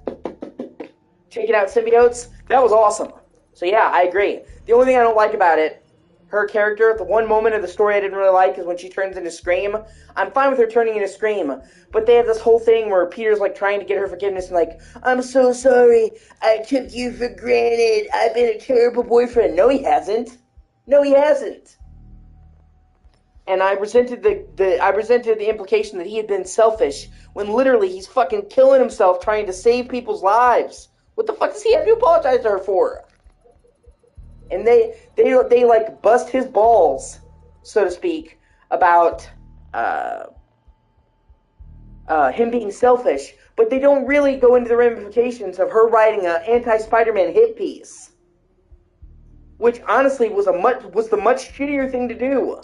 taking out symbiotes. That was awesome. So yeah, I agree. The only thing I don't like about it, her character, the one moment of the story I didn't really like is when she turns into Scream. I'm fine with her turning into Scream, but they have this whole thing where Peter's like trying to get her forgiveness and like, I'm so sorry, I took you for granted, I've been a terrible boyfriend. No, he hasn't. No, he hasn't. And I resented the implication that he had been selfish when literally he's fucking killing himself trying to save people's lives. What the fuck does he have to apologize to her for? And they like bust his balls, so to speak, about him being selfish, but they don't really go into the ramifications of her writing an anti-Spider-Man hit piece, which honestly was the much shittier thing to do.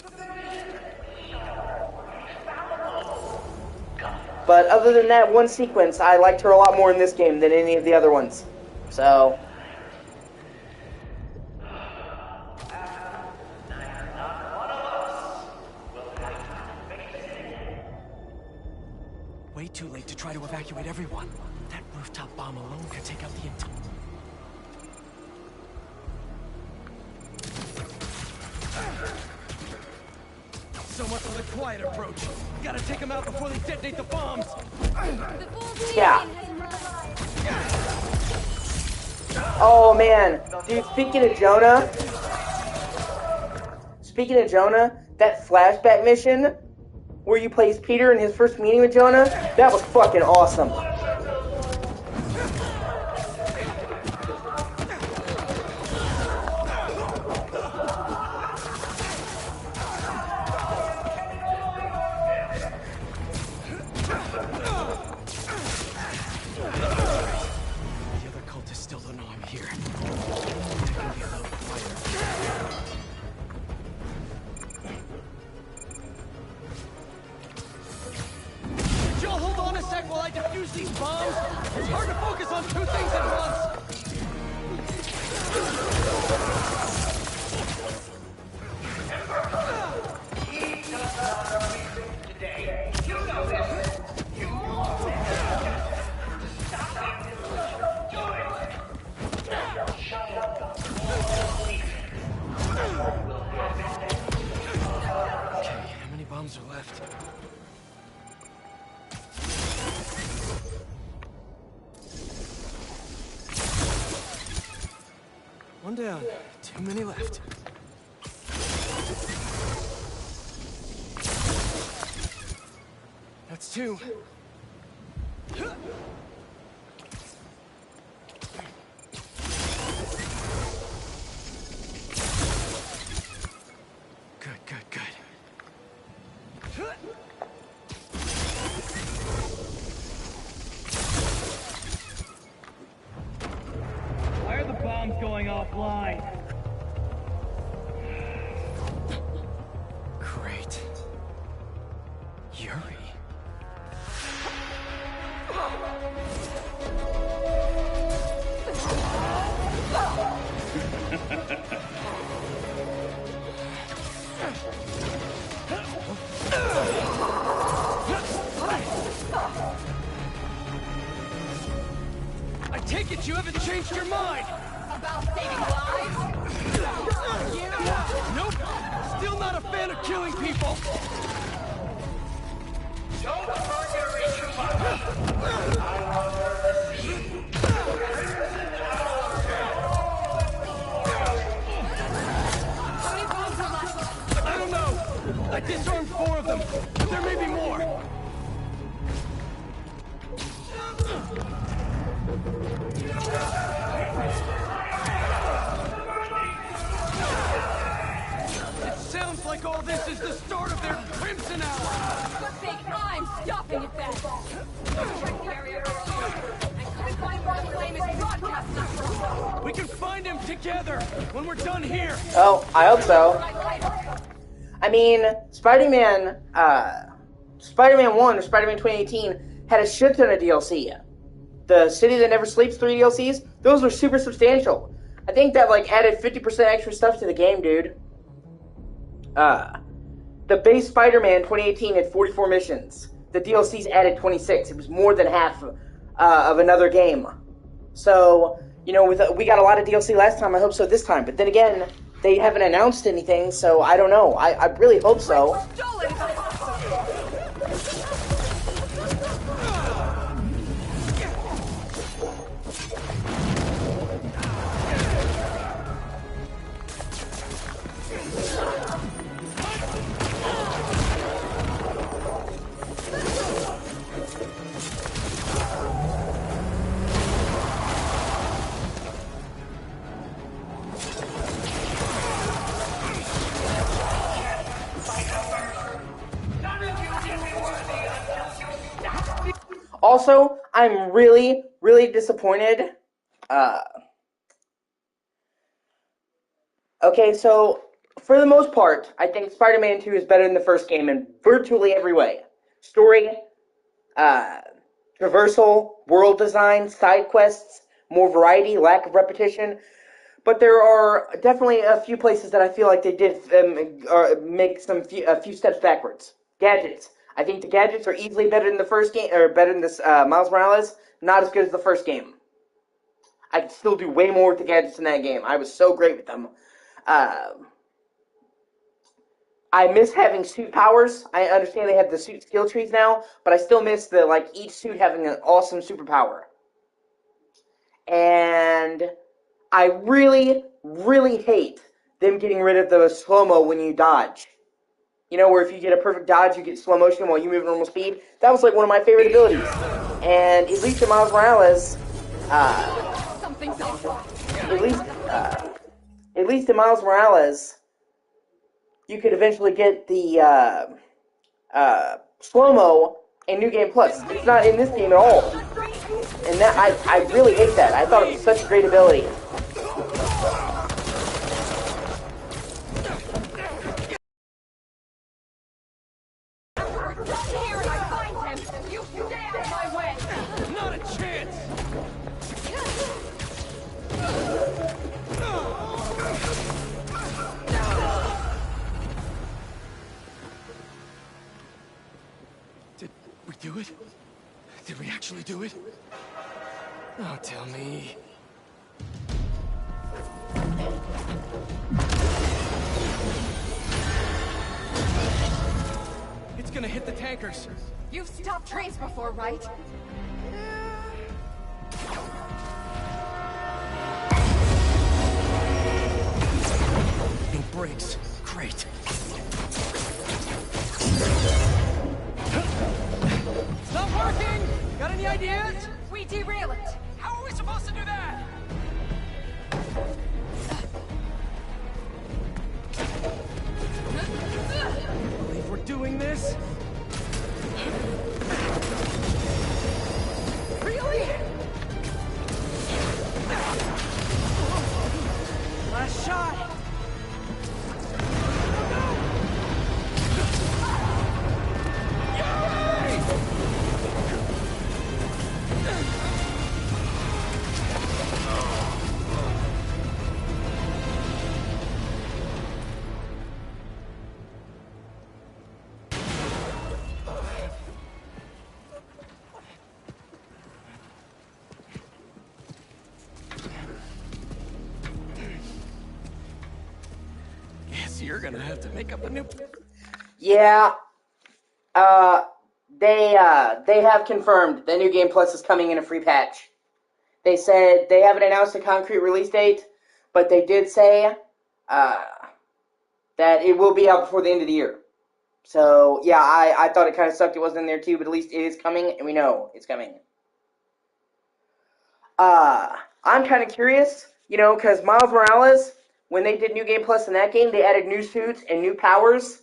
But other than that one sequence, I liked her a lot more in this game than any of the other ones. So. Way too late to try to evacuate everyone. That rooftop bomb alone could take out the entire... So much for the quiet approach. We gotta take them out before they detonate the bombs. Yeah. Oh man, dude. Speaking of Jonah, that flashback mission where you play as Peter in his first meeting with Jonah, that was fucking awesome. One down, too many left. That's two. Good. Why are the bombs going offline? Great. Yuri. Don't worry too much. I want her to see. How many bombs are left? I don't know. I disarmed 4 of them, but there may be more. It sounds like all this is the start of their Crimson Hour. Good thing I'm stopping it then. Check the area earlier. I couldn't find where the flame is broadcasting from. We can find him together when we're done here. Oh, I hope so. I mean, Spider-Man 1 or Spider-Man 2018 had a shit ton of DLC. The City That Never Sleeps 3 DLCs, those were super substantial. I think that, like, added 50% extra stuff to the game, dude. The base Spider-Man 2018 had 44 missions. The DLCs added 26. It was more than half of another game. So, you know, we got a lot of DLC last time. I hope so this time. But then again, they haven't announced anything, so I don't know. I really hope so. Also, I'm really, really disappointed. Okay, so for the most part, I think Spider-Man 2 is better than the first game in virtually every way. Story, traversal, world design, side quests, more variety, lack of repetition. But there are definitely a few places that I feel like they did make a few steps backwards. Gadgets. I think the gadgets are easily better than the first game, or better than this Miles Morales. Not as good as the first game. I could still do way more with the gadgets in that game. I was so great with them. I miss having suit powers. I understand they have the suit skill trees now, but I still miss each suit having an awesome superpower. And I really, really hate them getting rid of the slow-mo when you dodge. You know, where if you get a perfect dodge, you get slow motion while you move at normal speed. That was like one of my favorite abilities. And at least in Miles Morales, at least in Miles Morales, you could eventually get the slow-mo in New Game Plus. It's not in this game at all. And that I really hate that. I thought it was such a great ability. Not a chance! Did we do it? Did we actually do it? Oh, tell me. It's gonna hit the tankers. You've stopped trains before, right? No brakes. Great. It's not working! Got any ideas? We derail it. How are we supposed to do that? I believe we're doing this. Really? Last shot. Guess you're gonna have to make up a new... Yeah. They have confirmed the New Game Plus is coming in a free patch. They said they haven't announced a concrete release date, but they did say that it will be out before the end of the year. So, yeah, I thought it kind of sucked it wasn't in there too, but at least it is coming, and we know it's coming. I'm kind of curious, because Miles Morales, when they did New Game Plus in that game, they added new suits and new powers.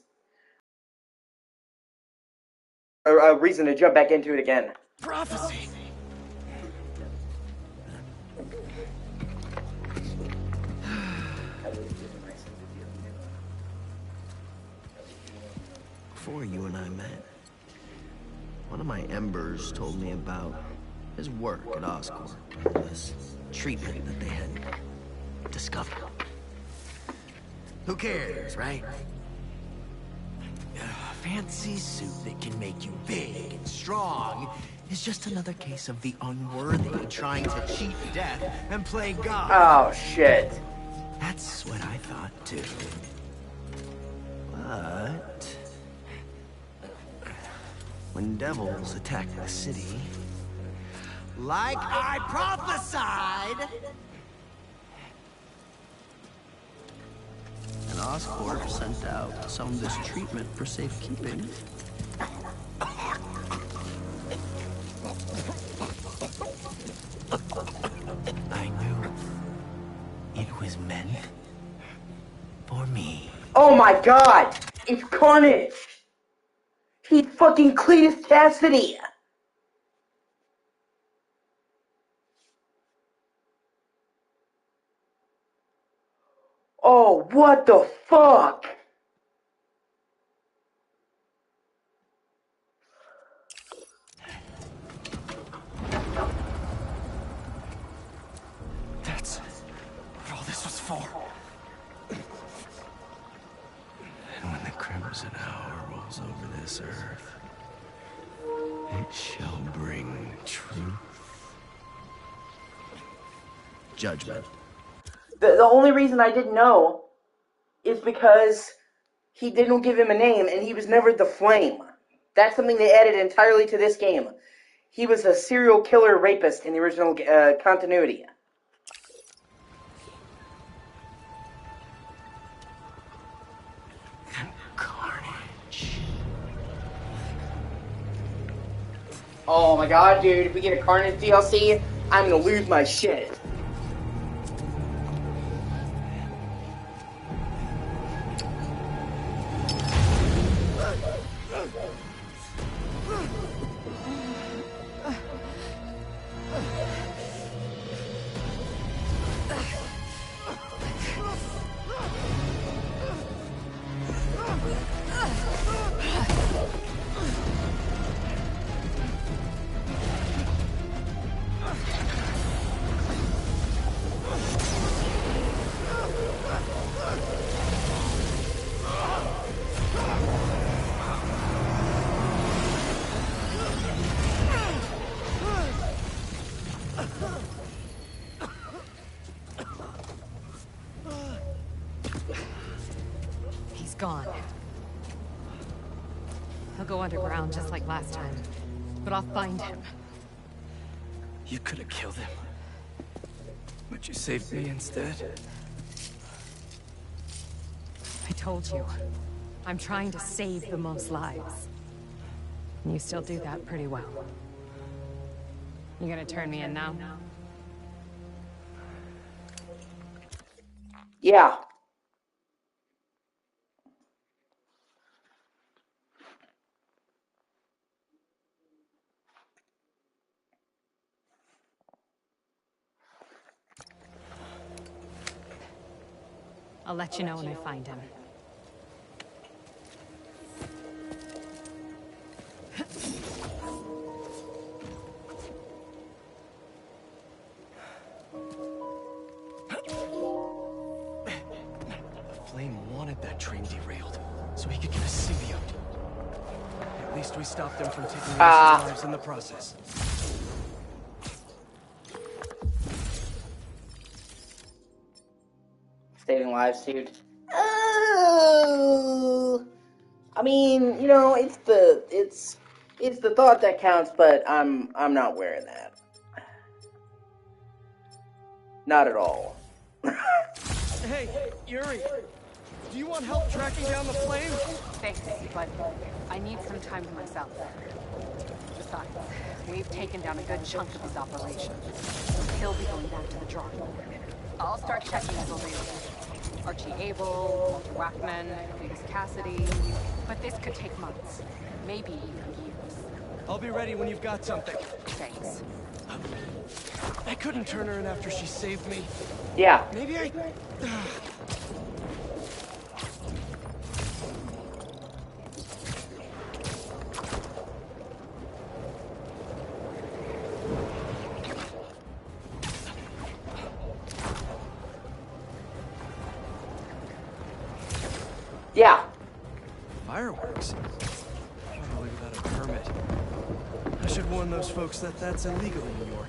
A reason to jump back into it again. Prophecy. Before you and I met, one of my embers told me about his work at Oscorp and this treatment that they had discovered. Who cares, right? A fancy suit that can make you big and strong is just another case of the unworthy trying to cheat death and play God. Oh, shit. That's what I thought, too. But when devils attack the city, like I prophesied, and Oscorp sent out some of this treatment for safekeeping. I knew it was meant for me. Oh my god! It's Carnage! He's fucking Cletus Cassidy! Oh, what the fuck? That's what all this was for. And when the Crimson Hour rolls over this earth, it shall bring truth. Judgment. The only reason I didn't know is because he didn't give him a name and he was never the Flame. That's something they added entirely to this game. He was a serial killer rapist in the original continuity. Carnage. Oh my god, dude, if we get a Carnage DLC, I'm gonna lose my shit. He's gone. He'll go underground just like last time. But I'll find him. You could have killed him. But you saved me instead. I told you. I'm trying to save the most lives. And you still do that pretty well. You gonna turn me in now? Yeah. I'll let you know when I find him. Flame wanted that train derailed, so he could get a symbiote. At least we stopped him from taking innocent lives in the process. Saving lives, dude. Oh, I mean, it's the thought that counts, but I'm not wearing that. Not at all. Hey, Yuri. Do you want help tracking down the flame? Thanks, but I need some time to myself. Besides, we've taken down a good chunk of his operation. He'll be going back to the drawing board. I'll start checking his old database. Archie Abel, Walter Wackman, Cletus Cassidy. But this could take months. Maybe even years. I'll be ready when you've got something. Thanks. I couldn't turn her in after she saved me. Yeah. Maybe I... Yeah. Fireworks? Probably without a permit. I should warn those folks that that's illegal in New York.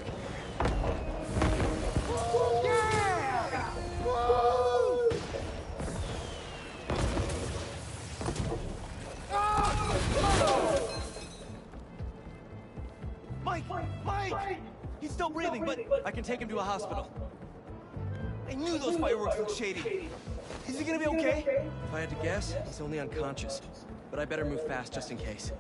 Yeah! Woo! Mike! Mike! He's still breathing, but I can take him to a hospital. I knew those fireworks looked shady. Is he gonna be okay? If I had to guess, he's only unconscious. But I better move fast just in case.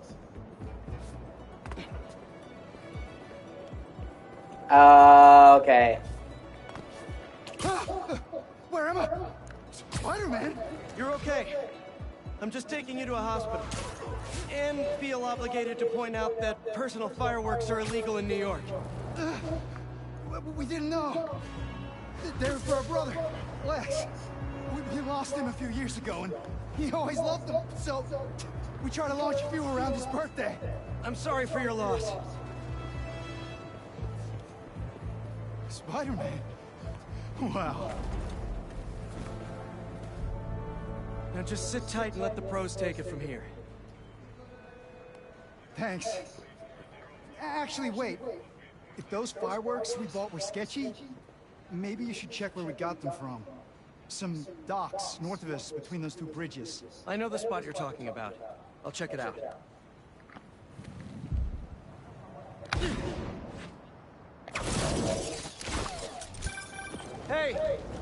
Okay. Where am I? Spider-Man? You're okay. I'm just taking you to a hospital. And feel obligated to point out that personal fireworks are illegal in New York. We didn't know. They were for our brother, Lex. We lost him a few years ago, and he always loved them, so we tried to launch a few around his birthday. I'm sorry for your loss. Spider-Man? Wow. Now just sit tight and let the pros take it from here. Thanks. Actually, wait. If those fireworks we bought were sketchy, maybe you should check where we got them from. Some docks north of us between those two bridges. I know the spot you're talking about. I'll check it out. Hey,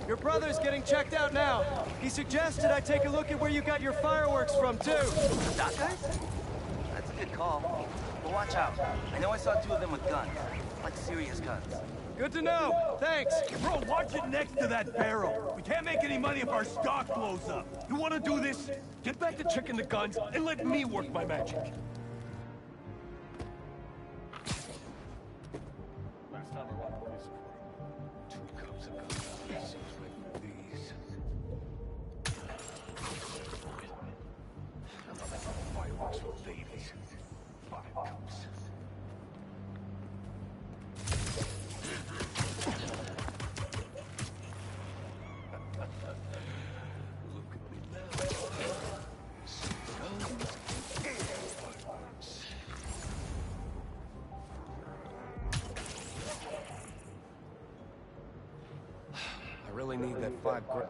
your brother's getting checked out now. He suggested I take a look at where you got your fireworks from, too. Doc guys? That's a good call. But watch out. I know I saw two of them with guns. Like serious guns. Good to know. Thanks. Bro, watch it next to that barrel. We can't make any money if our stock blows up. You want to do this? Get back to checking the guns and let me work my magic. Last time I robbed this for 2 cups of coffee. Seems like these. Fireworks for babies. 5 cups. I really need that 5 grand.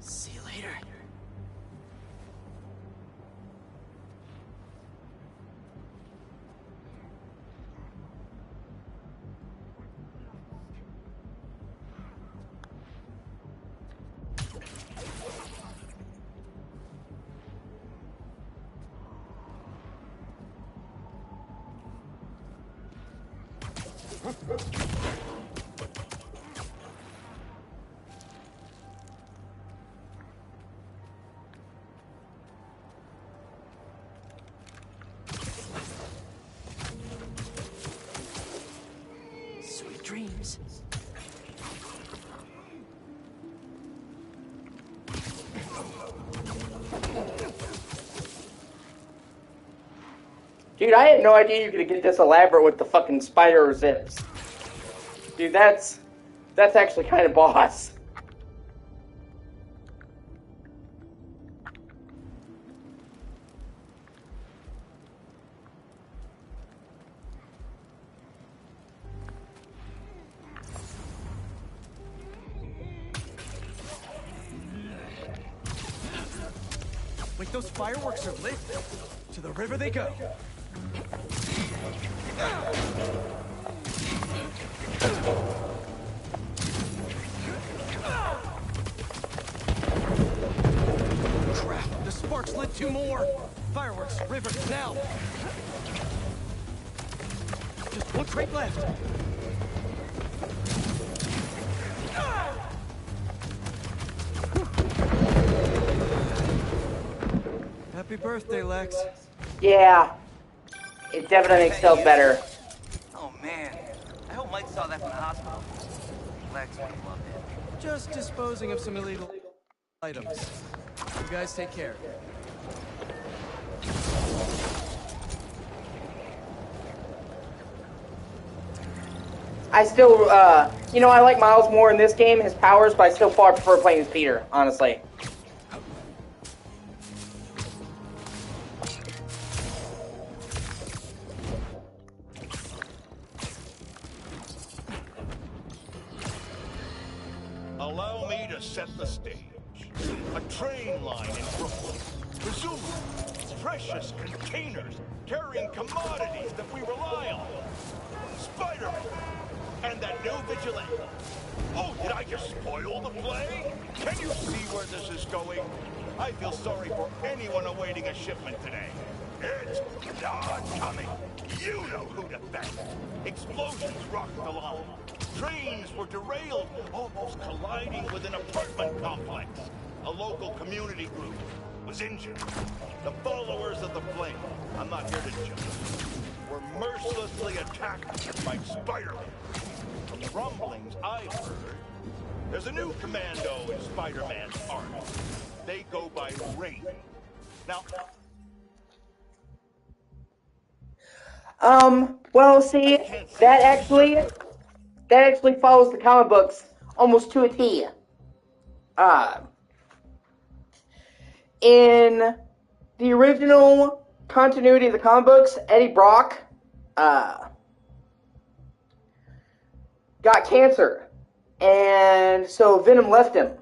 See you later. Sweet dreams. Dude, I had no idea you could get this elaborate with the fucking spider zips. Dude, that's actually kind of boss. Wait, those fireworks are lit? To the river they go. Crap, the sparks lit 2 more. Fireworks, river, now. Just 1 crate left. Happy birthday, Lex. Yeah. It definitely makes Stealth better. Oh, man. I hope Mike saw that from the hospital. Lex would have loved it. Just disposing of some illegal items. You guys take care. I still, you know, I like Miles more in this game, his powers, but I still far prefer playing as Peter, honestly. Allow me to set the stage. A train line in Brooklyn. Presumably, precious containers carrying commodities that we rely on. Spider-Man! And that new vigilante. Oh, did I just spoil the play? Can you see where this is going? I feel sorry for anyone awaiting a shipment today. It's not coming. You know who to thank. Explosions rocked the line. Trains were derailed, almost colliding with an apartment complex. A local community group was injured. The followers of the flame, I'm not here to judge, were mercilessly attacked by Spider-Man. From the rumblings I've heard, there's a new commando in Spider-Man's army. They go by Rain. Now, well, see, that actually follows the comic books almost to a T. In the original continuity of the comic books, Eddie Brock, got cancer, and so Venom left him.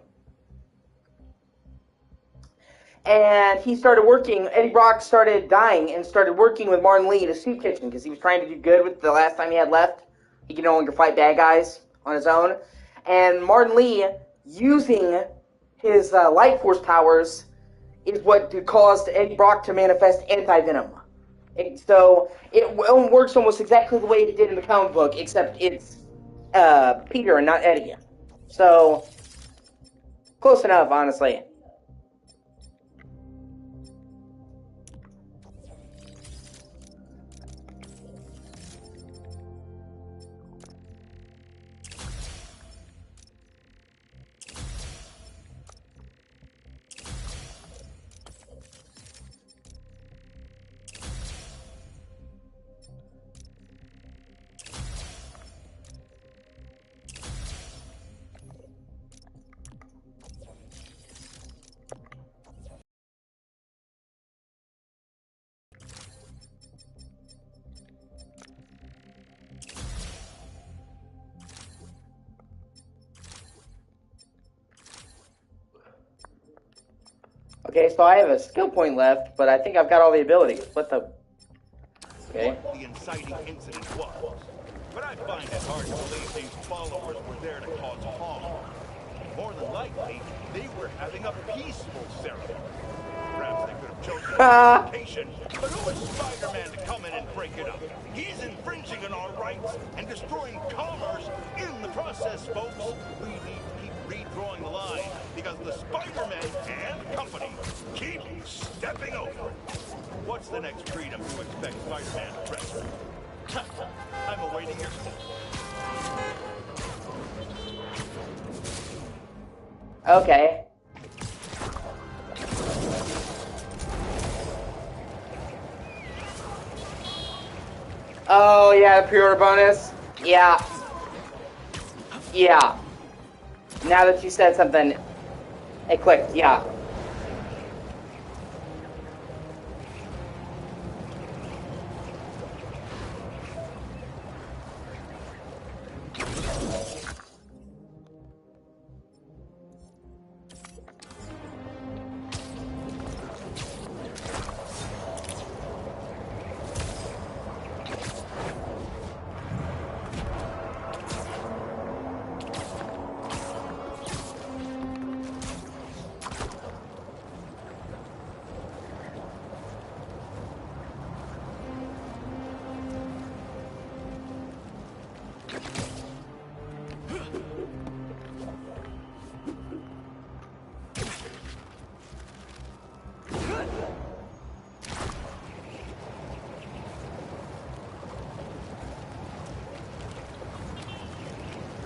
And he started working, Eddie Brock started dying and started working with Martin Lee in a soup kitchen because he was trying to do good with the last time he had left. He could no longer fight bad guys on his own. And Martin Lee, using his light force powers, is what caused Eddie Brock to manifest anti-Venom. So it works almost exactly the way it did in the comic book, except it's Peter and not Eddie. So, close enough, honestly. Okay, so I have a skill point left, but I think I've got all the abilities. What the... Okay. What the inciting incident was. But I find it hard to believe these followers were there to cause harm. More than likely, they were having a peaceful ceremony. Perhaps they could have chosen a location, but who is Spider-Man to come in and break it up? He's infringing on our rights and destroying commerce in the process, folks. We need to keep redrawing the line because the Spider-Man and company keep stepping over it. What's the next freedom to expect Spider-Man to press? I'm awaiting your call. Okay. Oh, yeah, the pre-order bonus? Yeah. Yeah. Now that you said something, it clicked, yeah.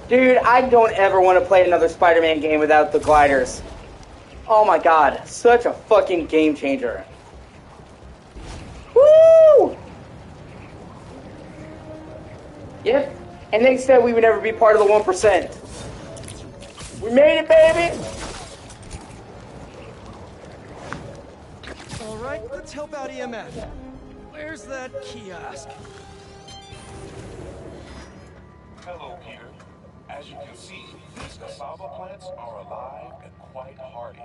Dude, I don't ever want to play another Spider-Man game without the gliders. Oh my god, such a fucking game changer. Woo! Yep, and they said we would never be part of the 1%. We made it, baby! Alright, let's help out EMF. Where's that kiosk? Hello, Peter. As you can see, these cassava plants are alive and quite hardy,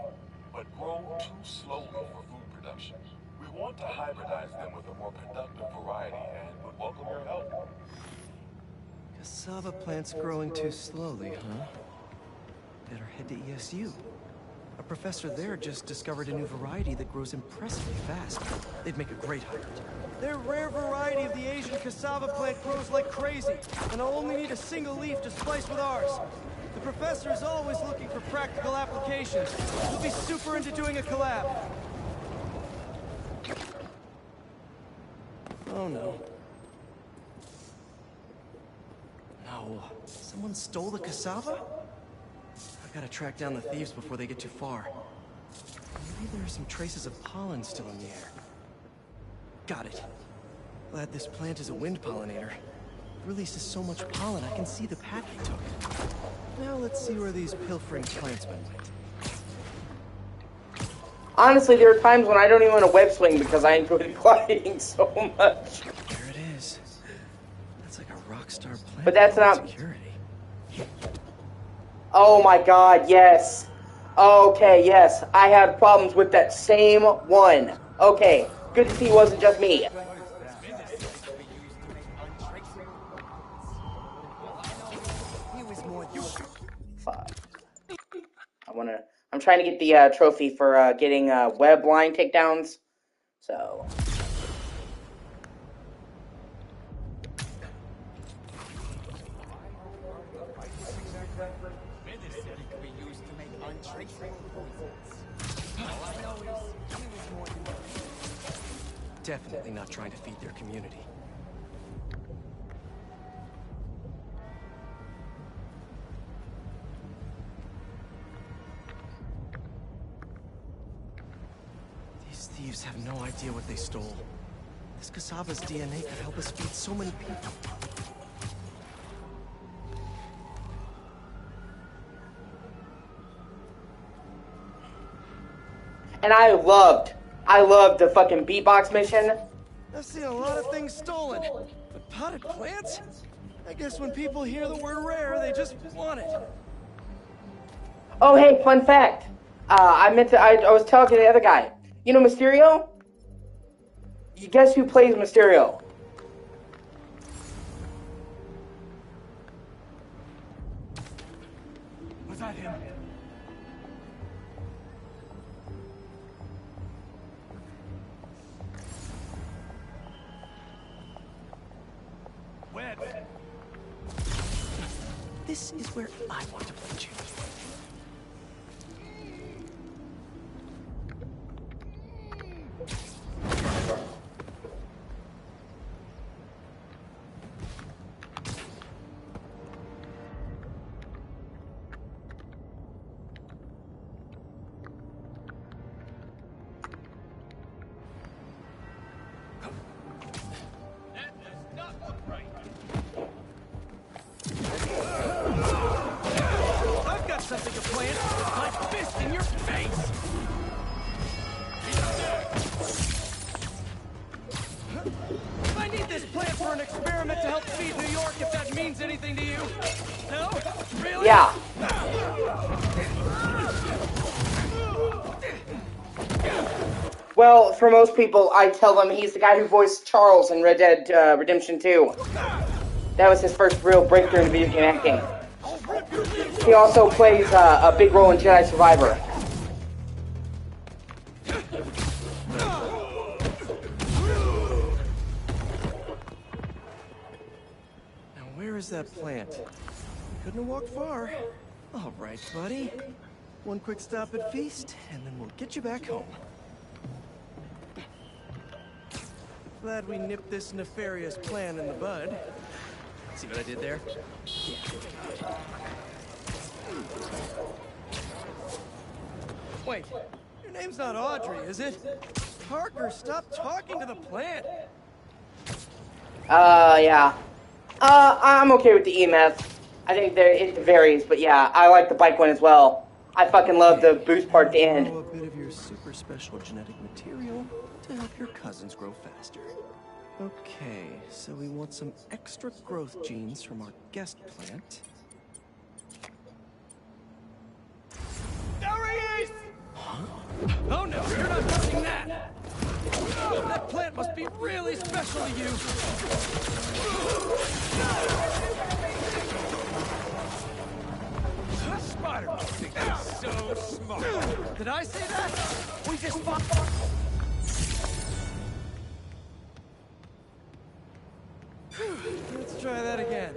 but grow too slowly for food production. We want to hybridize them with a more productive variety and would welcome your help. Cassava plants growing too slowly, huh? Better head to ESU. A professor there just discovered a new variety that grows impressively fast. They'd make a great hybrid. Their rare variety of the Asian cassava plant grows like crazy, and I'll only need a single leaf to splice with ours. The professor is always looking for practical applications. He'll be super into doing a collab. Oh no. No. Someone stole the cassava? I've got to track down the thieves before they get too far. Maybe there are some traces of pollen still in the air. Got it. Glad this plant is a wind pollinator. It releases so much pollen, I can see the path it took. Now let's see where these pilfering plantsmen went. Honestly, there are times when I don't even want to web swing because I enjoy gliding so much. There it is. That's like a rock star plant. But that's not... security. Oh my god, yes. Okay, yes. I had problems with that same one. Okay, good to see it wasn't just me. Fuck. I'm trying to get the trophy for getting web line takedowns. So... Definitely not trying to feed their community. These thieves have no idea what they stole. This cassava's DNA could help us feed so many people. And I loved the fucking beatbox mission. I've seen a lot of things stolen, but potted plants? I guess when people hear the word rare, they just want it. Oh, hey, fun fact. I was talking to the other guy. You know Mysterio? You guess who plays Mysterio? Was that him? This is where I want to play Jimmy. Something to plant. My fist in your face. I need this plant for an experiment to help feed New York, if that means anything to you. No? Really? Yeah. Well, for most people, I tell them he's the guy who voiced Charles in Red Dead Redemption 2. That was his first real breakthrough in video game acting. He also plays a big role in Jedi Survivor. Now where is that plant? Couldn't have walked far. All right, buddy. One quick stop at Feast, and then we'll get you back home. Glad we nipped this nefarious plan in the bud. See what I did there? Yeah. Wait, your name's not Audrey, is it? Parker, stop talking to the plant. Yeah. I'm okay with the EMF. I think it varies, but yeah, I like the bike one as well. I fucking love the boost part at the end. Grow a bit of your super special genetic material to help your cousins grow faster. Okay, so we want some extra growth genes from our guest plant. There he is! Huh? Oh no, you're not touching that! That plant must be really special to you! Spider-Man thinks he's so smart. Did I say that? We just fought. Let's try that again.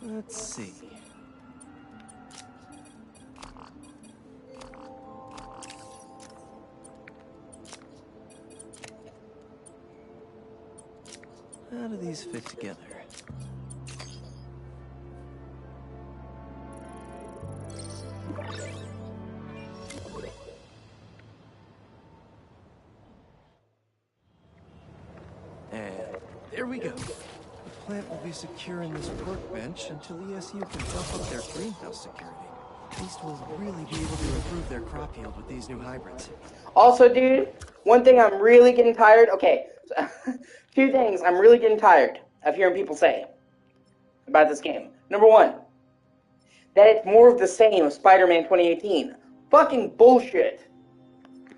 Let's see. How do these fit together? And there we go. The plant will be secure in this workbench until ESU can bump up their greenhouse security. At least we'll really be able to improve their crop yield with these new hybrids. Also, dude, one thing I'm really getting tired... Okay, two things I'm really getting tired of hearing people say about this game. Number one, that it's more of the same of Spider-Man 2018. Fucking bullshit.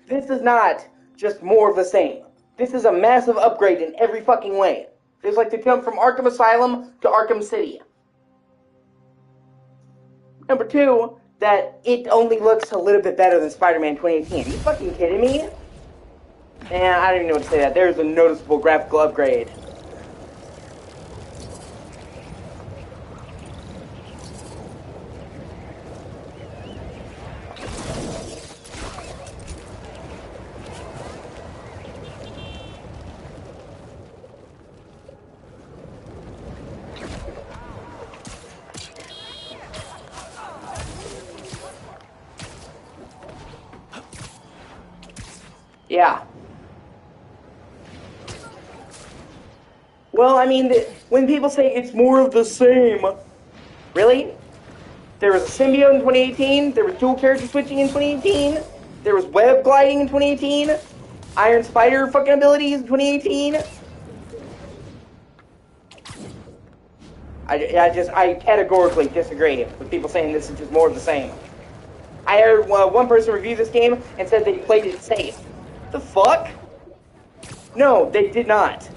This is not just more of the same. This is a massive upgrade in every fucking way. It's like to jump from Arkham Asylum to Arkham City. Number two, that it only looks a little bit better than Spider-Man 2018. Are you fucking kidding me? Man, I don't even know what to say that. There's a noticeable graphical upgrade. Yeah. Well, I mean, when people say it's more of the same, really? There was a symbiote in 2018, there was dual character switching in 2018, there was web gliding in 2018, Iron Spider fucking abilities in 2018. I categorically disagree with people saying this is just more of the same. I heard one person review this game and said they played it safe. The fuck? No, they did not.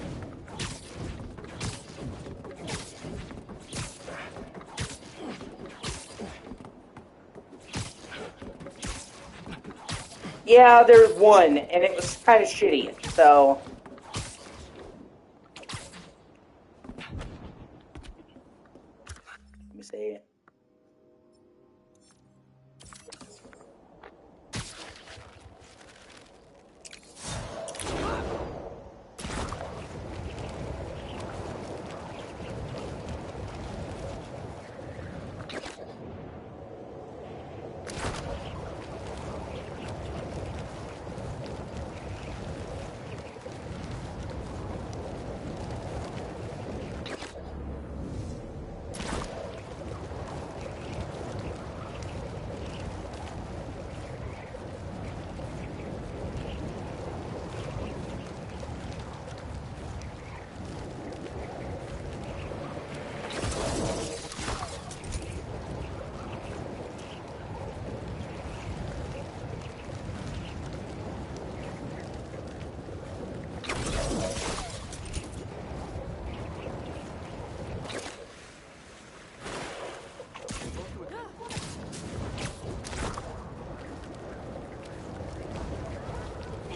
Yeah, there was one, and it was kind of shitty, so... Let me see.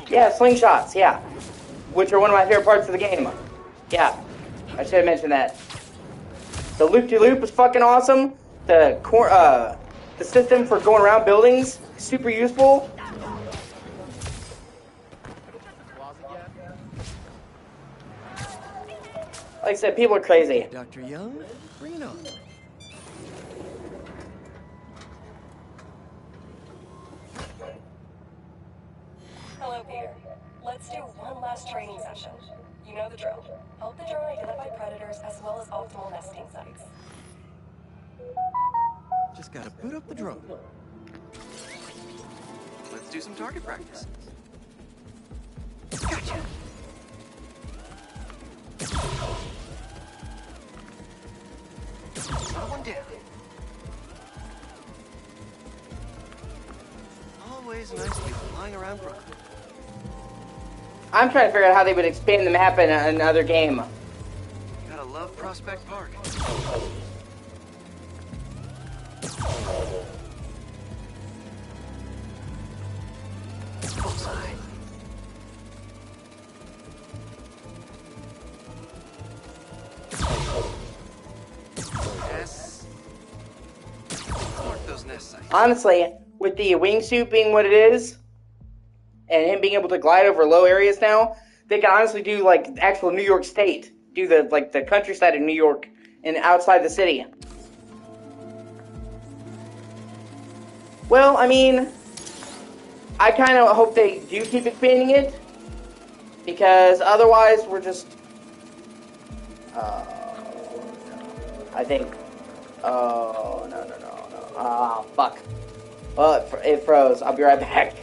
Yeah, slingshots, yeah. Which are one of my favorite parts of the game. Yeah, I should have mentioned that. The loop-de-loop is fucking awesome. The the system for going around buildings is super useful. Like I said, people are crazy. Dr. Young, bring it on. Hello, Peter. Let's do one last training session. You know the drill. Help the drone identify predators as well as optimal nesting sites. Just gotta boot up the drone. Let's do some target practice. Gotcha! Another one down. Always nice to be flying around Brooklyn. I'm trying to figure out how they would expand the map in another game. Gotta love Prospect Park. Bullseye. Yes. Mark those nest sites. Honestly, with the wingsuit being what it is, and him being able to glide over low areas now, they can honestly do like actual New York State, do the countryside of New York and outside the city. Well, I mean, I kind of hope they do keep expanding it, because otherwise we're just, I think, oh, no, fuck. Well, it froze. I'll be right back.